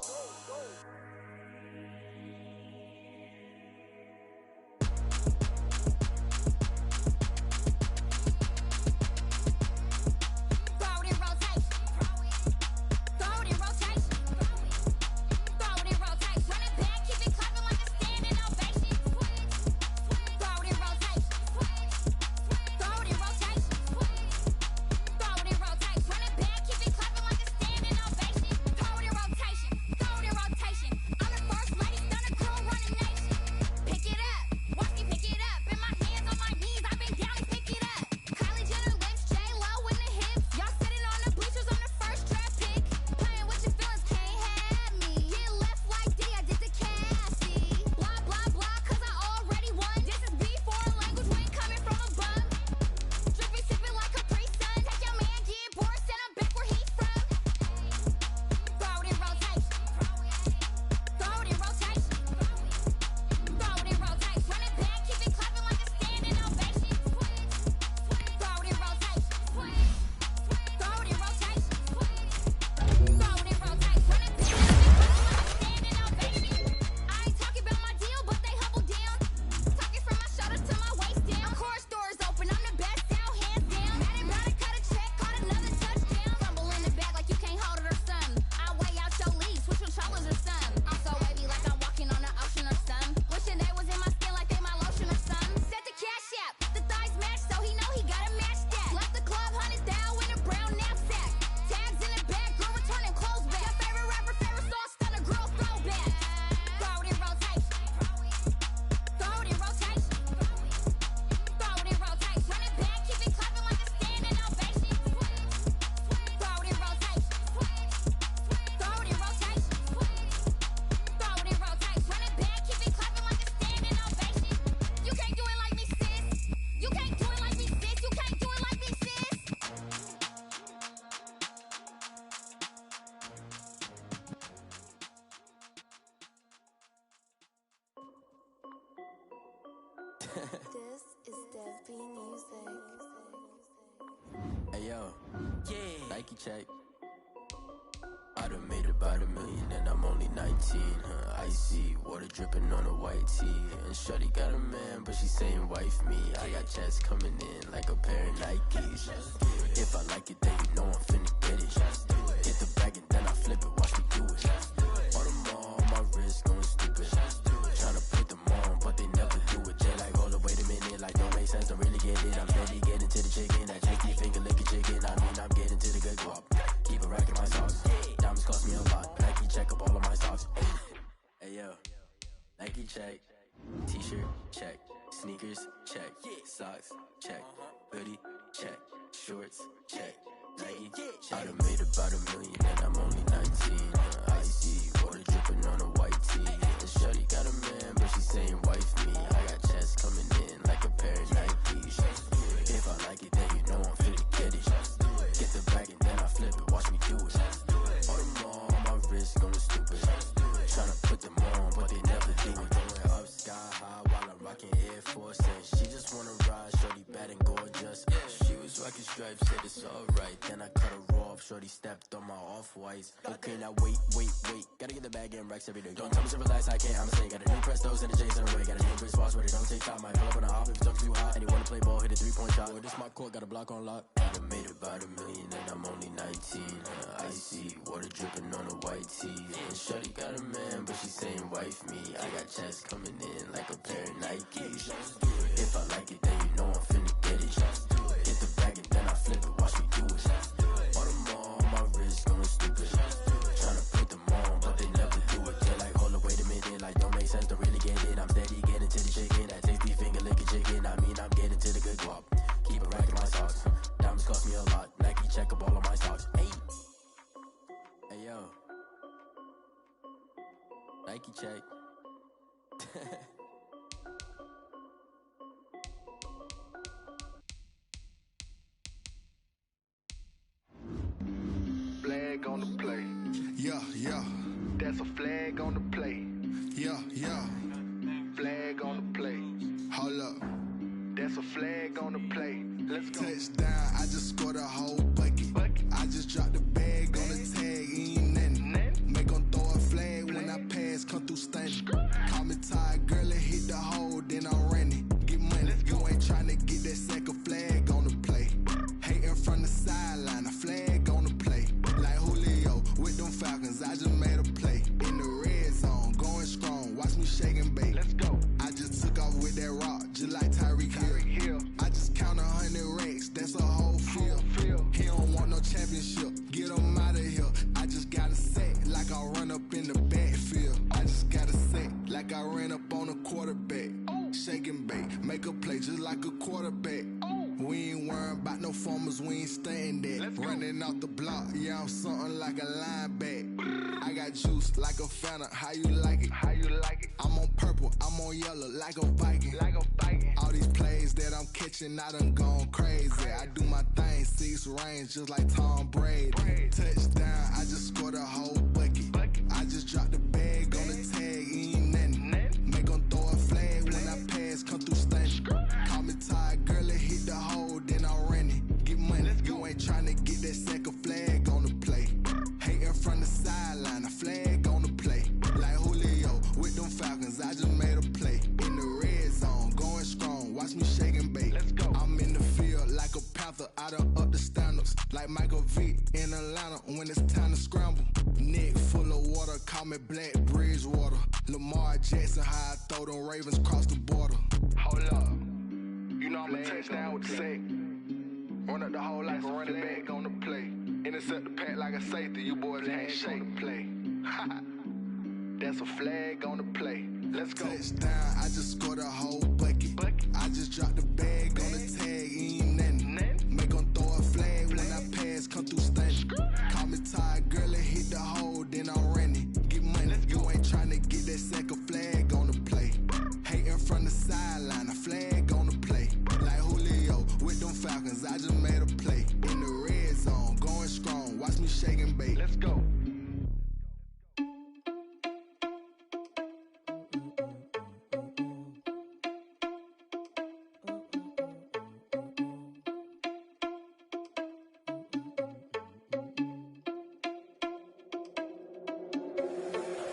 Speaker 7: This is Dev B Music.
Speaker 8: Hey yo, yeah. Nike check. I done made about $1 million and I'm only 19. Icy water dripping on a white tee. And shorty got a man, but she saying wife me. I got checks coming in like a pair of Nikes. If I like it, then you know I'm finna get it. Get the bag and then I flip it, watch me do it. All them on my wrist going stupid. Tryna put them on, but they never do it. They like, hold up, wait a minute, like don't make sense, don't really get it. I'm steady getting to the chicken, that tricky finger licking chicken. I mean, I'm getting to the good guap. Keep a rack in my socks. Diamonds cost me a lot. Nike check up all of my socks. Hey yo, Nike check. T-shirt check. Sneakers check. Socks check. Hoodie check. Shorts check. Nike I done made about $1 million and I'm only 19. Icy water dripping on a white tee. And shorty got a man, but she saying wife me. I got checks coming in like a pair of Nikes. If I like it, then you know I'm finna get it. Get the bag and then I flip it, watch me do it. All them on my wrist going stupid. Tryna put them on, but they never do it. Going up sky high while I'm rocking Air Force. And she just wanna ride, shorty bad and gorgeous. She was rocking stripes, said it's alright. Then I cut her off, shorty stepped on my off-whites. Okay, now wait. Gotta get the bag and racks every day. Don't tell me to relax, I can't, I'ma say. Got a new Prestos and the J's in the way. Got a new Chris Foss, but it don't take time. Might pull up on a hop if it's up too hot. And you wanna play ball, hit a 3-point shot. Or this my court, got a block on lock. I done made about $1 million and I'm only 19. Icy water dripping on a white tee. And shorty got a man, but she saying wife me. I got checks coming in like a pair of Nikes. If I like it, then you know I'm finna get it. Get the bag and then I flip it, watch me do it. All them on my wrist going stupid. Tryna put them on, but they never do it. They're like, hold up, wait a minute, like don't make sense, don't really get it. I'm steady getting to the chicken, that tasty finger licking chicken. I mean, I'm getting to the good guap. Keep a rack in my socks. Diamonds cost me a lot. Nike check up all of my socks. Hey yo, Nike check.
Speaker 9: Flag on the play.
Speaker 5: Yeah.
Speaker 9: That's a flag on the play.
Speaker 5: Yeah.
Speaker 9: Flag on the play.
Speaker 5: Hold up.
Speaker 9: That's a flag on the play. Let's go.
Speaker 5: Touchdown, I just scored a whole bucket. I just dropped the bag on the tag, ain't nothing. Make them throw a flag when I pass, come through stunning. Call me tired, girl, it hit the hole, then I'm running. Get money, you ain't tryna get that second flag on the play. Hating from the sideline, a flag on the play. Like Julio with them Falcons, I just made a play. In the red zone, going strong, watch me shake and bake.
Speaker 9: Let's go.
Speaker 5: I just took off with that rock, just like Tyreek Hill. I just count 100 racks, that's a whole field. He don't want no championship, get him out of here. I just got a set, like I run up in the backfield. I just got a set, like I ran up on a quarterback. Shake and bake, make a play just like a quarterback. We ain't worrying about no formers, we ain't staying that. Running off the block, yeah, I'm something like a lineback. I got juice like a Fanta, how you like it? I'm on purple, I'm on yellow, like a Viking. All these plays that I'm catching, I done gone crazy. I do my thing, 6 range, just like Tom Brady. Touchdown, I just scored a whole bucket. I just dropped the bag on the tag, ain't nothing. Make them throw a flag when I pass, come through stunning. Call me tired, girl, it hit the hole, then I'm running. Get money, you ain't tryna get that second flag on the play. Hating from the sideline, a flag on the play. Like Julio with them Falcons, I just made a play. In the red zone, going strong, watch me shake and bake.
Speaker 9: Let's go.
Speaker 5: I'm in the field like a Panther, I done up the standards. Like Michael Vick in Atlanta when it's time to scramble. Neck full of water, call me Black Bridgewater. Lamar Jackson, how I throw them Ravens cross the border.
Speaker 9: Hold up. You know I'm a touchdown with the sack. Run up the whole like a running back on the play. Intercept the pack like a safety. You boys ain't shake the play. That's a flag on the play. Let's go.
Speaker 5: Touchdown, I just scored a whole bucket. I just dropped the bag on the tag, ain't nothing. Make them throw a flag when I pass, come through stunning. Call me tired, girl, it hit the hole, then I'm running. Get money, you ain't tryna get that second flag on the play. Hating from the sideline, a flag on the play. Like Julio with them Falcons, I just made a play. In the red zone, going strong, watch me shake and bake.
Speaker 9: Let's go.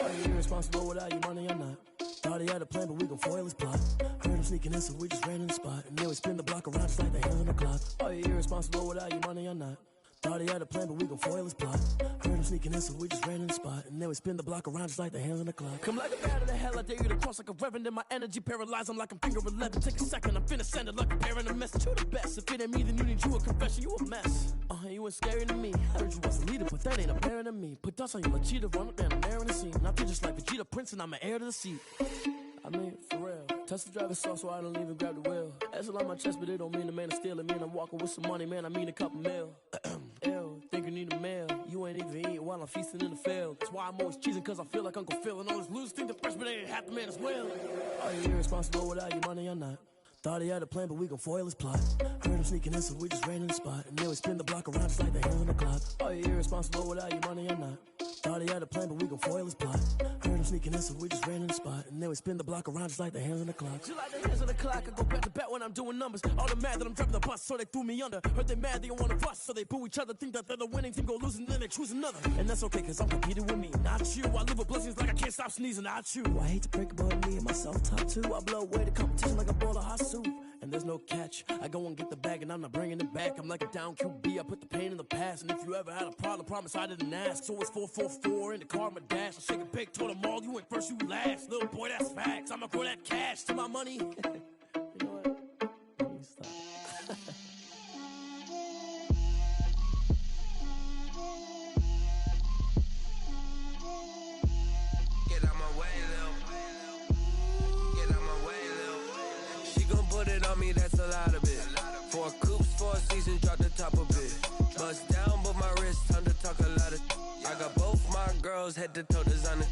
Speaker 10: Are you irresponsible without your money or not? Thought he had a plan, but we gon' foil his plot. Heard him sneaking in, so we just ran in the spot. And then we spin the block around just like the hands on the clock. Are you irresponsible without your money or not? Thought he had a plan, but we gon' foil his plot. Heard him sneaking in, so we just ran in the spot. And then we spin the block around just like the hands on the clock. Come like a bat of the hell, I dare you to cross like a reverend. In my energy paralyzed, I'm like I'm finger 11. Take a second, I'm finna send it like a bearing a message. You the best, if it ain't me, then you need you a confession. You a mess, you ain't scary to me. Heard you was a leader, but that ain't apparent to me. Put dust on you like cheetah, run up down the air in the scene. I feel just like Vegeta Prince, and I'm an heir to the seat. I mean, for real. Touch the driver's sauce, so I don't even grab the wheel. That's on my chest, but it don't mean the man is stealing. Man, I'm walking with some money, man, I mean a couple mil. Ew, think you need a meal. You ain't even eating while I'm feasting in the field. That's why I'm always cheesing, cause I feel like Uncle Phil. And all those losers think the freshman ain't half the man as well. Are you irresponsible without your money or not? Thought he had a plan, but we gon' foil his plot. Heard him sneaking in, so we just ran in the spot. And then we spin the block around just like the hands on the clock. Are you irresponsible without your money or not? Thought he had a plan, but we gon' foil his plot. Heard him sneaking in, so we just ran in the spot. And then we spin the block around just like the hands on the clock. Just like the hands on the clock, I go back to back when I'm doing numbers. All the mad that I'm driving the bus, so they threw me under. Heard they mad, they don't wanna bust, so they boo each other. Think that they're the winning team, go losing, then they choose another. And that's okay, cause I'm competing with me, not you. I live with blessings like I can't stop sneezing, not you. I hate to break it, but me and myself top two. I blow away the competition like a bowl of hot soup. And there's no catch. I go and get the bag and I'm not bringing it back. I'm like a down QB, I put the pain in the past. And if you ever had a problem, promise I didn't ask. So it's 444 in the car, my dash. I shake a big, told them all, you ain't first, you last. Little boy, that's facts. I'ma throw that cash to my money. You know what? Let me stop.
Speaker 11: Get out my way, Lil. Get out my way, Lil. She gon' put it on me, that's a lot of it. 4 coops, 4 seasons, drop the top of it. Bust down, but my wrist, time to talk a lot of. I got both my girls, head to toe designer.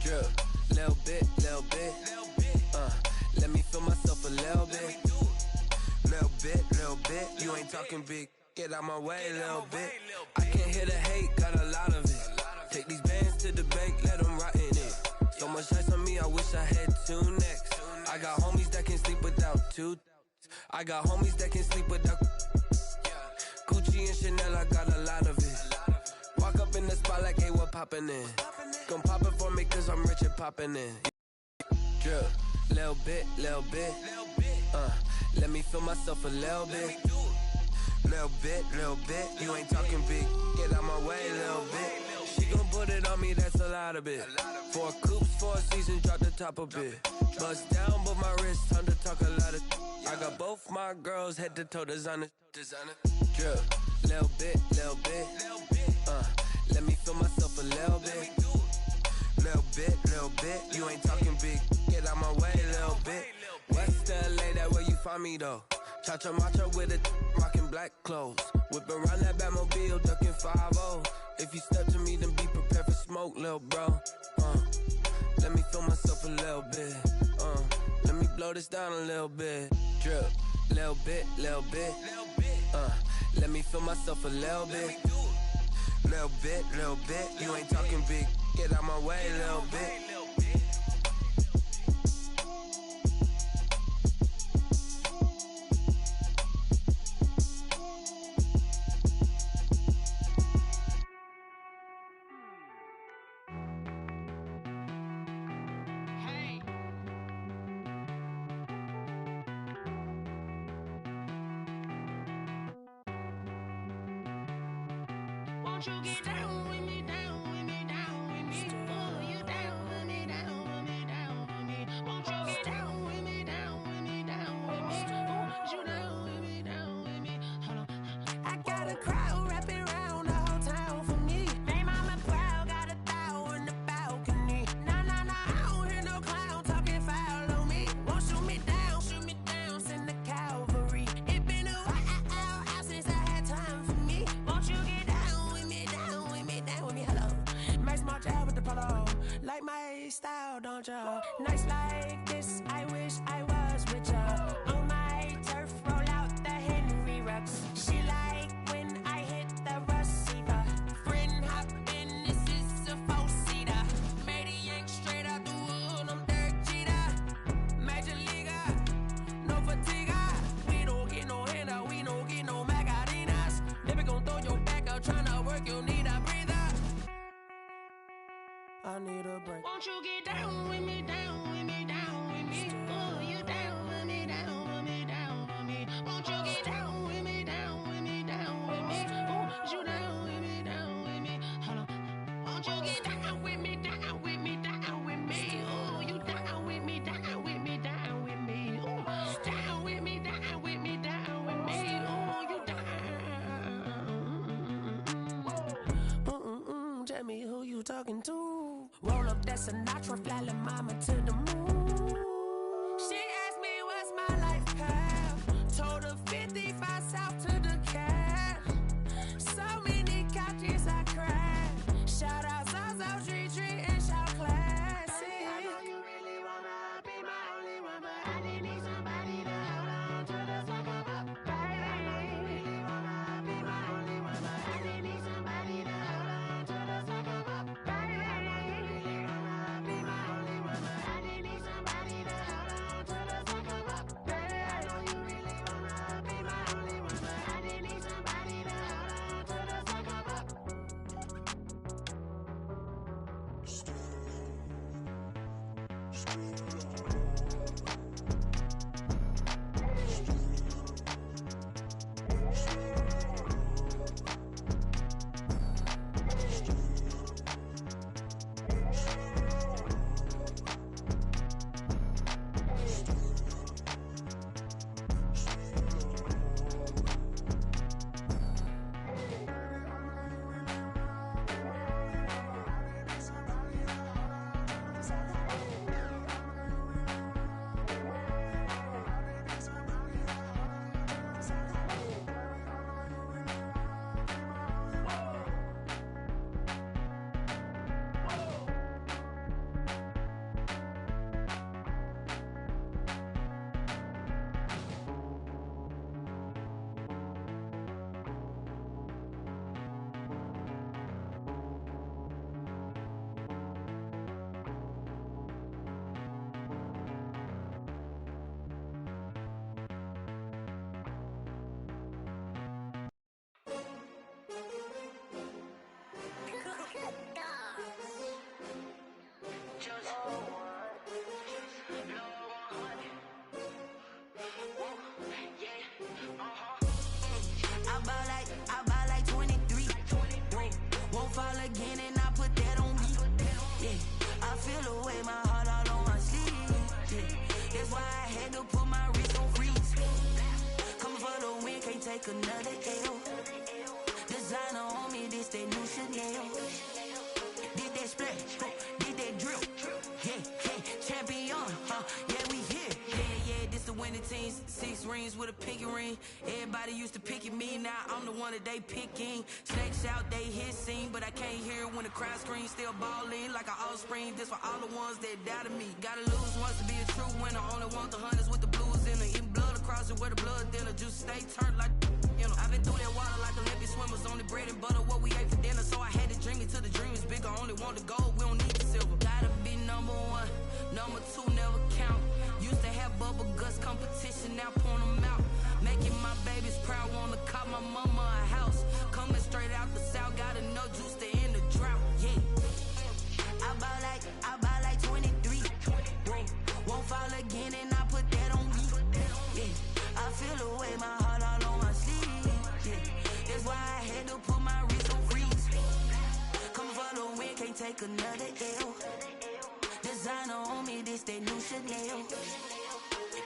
Speaker 11: Drip, little bit. Let me feel myself a little bit. Little bit. You ain't talking big. Get out my way, little bit. I can't hear the hate, got a lot of it. Take these bands to the bank, let them rot in it. So much ice on me, I wish I had 2 necks. I got homies that can sleep without 2. I got homies that can sleep without Gucci and Chanel, I got a lot of it. Walk up in the spot like, hey, what poppin' in? Gon' pop it for me cause I'm rich and poppin' in. Drip, little bit. Let me feel myself a little bit. Little bit. You ain't talking big. Get out my way, little bit. She gon' put it on me, that's a lot of it. 4 coops, 4 seasons, drop the top a bit. Bust down, but my wrist, time to talk a lot of. I got both my girls, head to toe designer. Drip, little bit. Let me feel myself a little bit. Little bit. You ain't talking big. Get out my way, little bit. West LA, that where you find me though. Cha-cha matcha with it, rockin' black clothes. Whip around that Batmobile, ducking 5-0. If you step to me, then be prepared for smoke, lil' bro. Let me feel myself a little bit. Let me blow this down a little bit. Drip, little bit. Let me feel myself a little bit. Little bit. You ain't talking big. Get out my way, little bit.
Speaker 12: Won't you get down with me, down with me, down with me? Oh, you down with me, down with me, down with me. Won't you get down with me, down with me, down with me? Oh, you down with me, down with me? Hold on. I got a crowd wrapping around the whole town for me. They mama proud, got a thou in the balcony. Nah, I don't hear no clown talking foul on me. Won't shoot me down, send the cavalry. It been a while since I had time for me. Won't you get down with me, hello. My small child with the polo. Like my style, don't ya? Nights like this, I wish I was with ya. On my turf, roll out the Henry Rux. She like when I hit the receiver. Friend hop in, this is a 4-seater. Made a yank straight out the wood, I'm Derek Jeter. Major leaguer, no fatigue. We don't get no handout, we don't get no Magarinas. Never gon' throw your back out, tryna work, you need a breather.
Speaker 10: I need a break.
Speaker 12: Won't you get down with me, down with me, down with me? Oh, you down with me, down with me, down with me. Won't you get down with me, down with me, down with me? Oh, you down with me, down with me? Hold on. Won't you get down with me, down with me, down with me? Oh, you down with me, down with me, down with me? Oh, down with me, down with me, down with me? Oh, you down.
Speaker 10: Tell me who you talking to. Roll up that Sinatra, fly la mama to the moon. She asked me what's my life path. Told her 55 south to the cat. So many couches I cried. Shout out Zazo, Tree Tree, and shout classic.
Speaker 12: I know you really wanna be my only one, but I didn't need somebody to hold on to the sucker up. I know you really wanna be my only one, but I didn't need somebody to hold on to the sucker up. I know you really wanna be my only one, but I didn't need somebody to hold on to the sucker up. I know you really wanna be my only one, but I didn't need somebody to hold on to the sucker up.
Speaker 11: I buy like 23. Won't fall again and I put that on me. Yeah, I feel the way my heart all on my sleeve. Yeah, that's why I had to put my wrist on freeze. Coming for the win, can't take another L. Designer on me, this that new Chanel. Did that splash, did that drill. Yeah, champion, yeah, we here. Yeah, this the winning teams. 6 rings with a pinky ring. Everybody used to picking me, now I'm the one that they picking. Snakes out, they hit scene, but I can't hear it when the crowd screams. Still balling like an offspring. This for all the ones that doubted me. Gotta lose once to be a true winner. Only want the hunters with the blues in it. Eating blood across it where the blood dinner. Juice stay turned like, you know. I've been through that water like Olympic swimmers. Only bread and butter, what we ate for dinner. So I had to dream it till the dream is bigger. Only want the gold, we don't need the silver. Gotta be number 1, number 2 never count. Used to have bubble guts competition, now point them out. Making my babies proud, wanna call my mama a house. Coming straight out the south, got enough juice to end the drought. Yeah, I buy like 23. Won't fall again and I put that on me. Yeah, I feel the way my heart all on my sleeve. Yeah, that's why I had to put my wrist on freeze. Come for the win, can't take another L. Designer on me, this that new Chanel.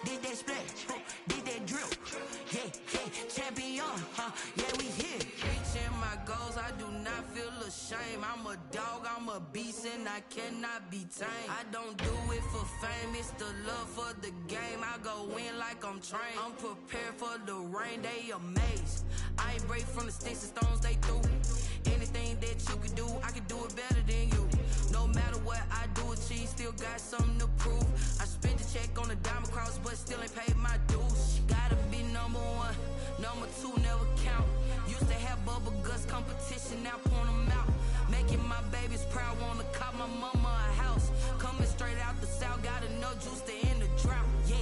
Speaker 11: Did that splash, did that drill. Yeah, champion, yeah, we here. Reaching my goals, I do not feel ashamed. I'm a dog, I'm a beast, and I cannot be tamed. I don't do it for fame, it's the love for the game. I go in like I'm trained. I'm prepared for the rain, they amazed. I ain't break from the sticks and stones they threw. Anything that you can do, I can do it better than you. No matter what I do achieve, still got something to prove. I spent the check on the diamond cross, but still ain't paid my dues. Gotta be number 1, number 2 never count. Used to have bubble guts competition, now point them out. Making my babies proud, wanna call my mama a house. Coming straight out the south, got enough juice to end the drought. Yeah,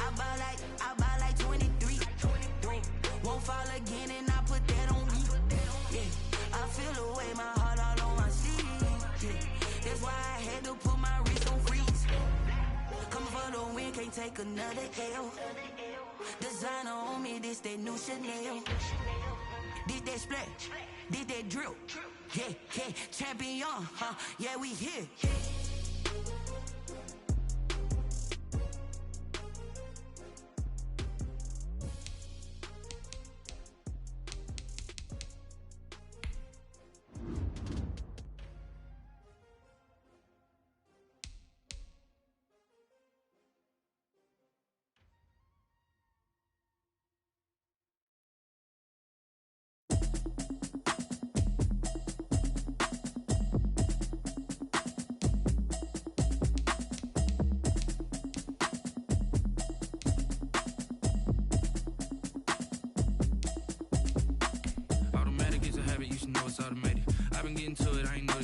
Speaker 11: I buy like 23. Won't fall again and I put that on me. Yeah, I feel the way my heart all on my sleeve. Yeah,
Speaker 13: ain't take another L. Designer on me, this that new Chanel. This that splash, this that drill. Yeah, yeah, champion, huh? Yeah, we here.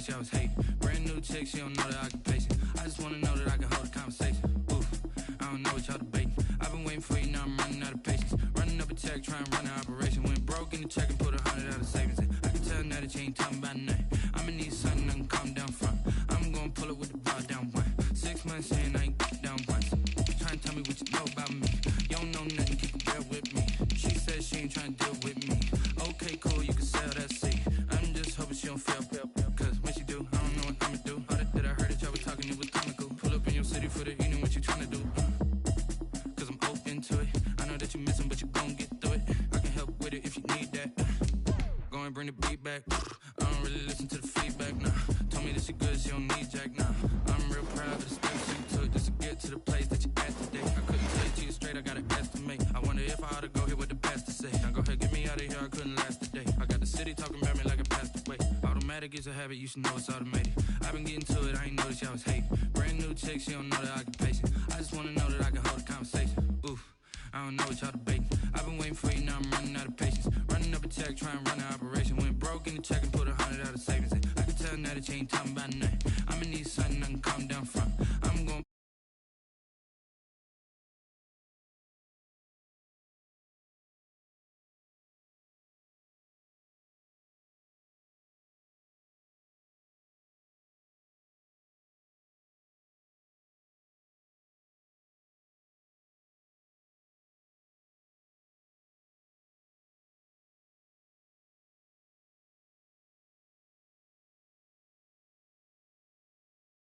Speaker 14: I was hating. Brand new chick, she don't know the occupation. I just wanna know that I can hold a conversation. Oof, I don't know what y'all debating. I've been waiting for you, now I'm running out of patience. Running up a check, trying to run an operation. Went broke in the check and put 100 out of savings in. I can tell now that you ain't talking about nothing. I'ma need something I can calm down from. I'm gonna pull it with the bar down one. 6 months in, I ain't down once. Trying to tell me what you know about me. You don't know nothing, keep it real with me. She said she ain't trying to deal with me. Okay, cool, you can sell that seat. I'm just hoping she don't fail. Cause when she do, I don't know what I'ma do. All that I heard that y'all was talking, it was comical. Pull up in your city for the evening, what you tryna do? Cause I'm open to it. I know that you missing, but you gon' get through it. I can help with it if you need that. Go and bring the beat back. I don't really listen to the feedback, nah. Told me that she good, she don't need jack, nah. I'm real proud of the steps she took just to get to the place that you at today. I couldn't tell you to you straight, I gotta estimate. I wonder if I ought to go here with the pastor say. Now go ahead, get me out of here, I couldn't last a day. I got the city talking about me like a passed away. Automatic is a habit, you should know it's automated. I've been getting to it, I ain't noticed y'all was hating. Brand new chick, she don't know the occupation. I just wanna know that I can hold a conversation. Oof, I don't know what y'all debating. I've been waiting for you, now I'm running out of patience. Running up a check, trying to run an operation. Went broke in the check and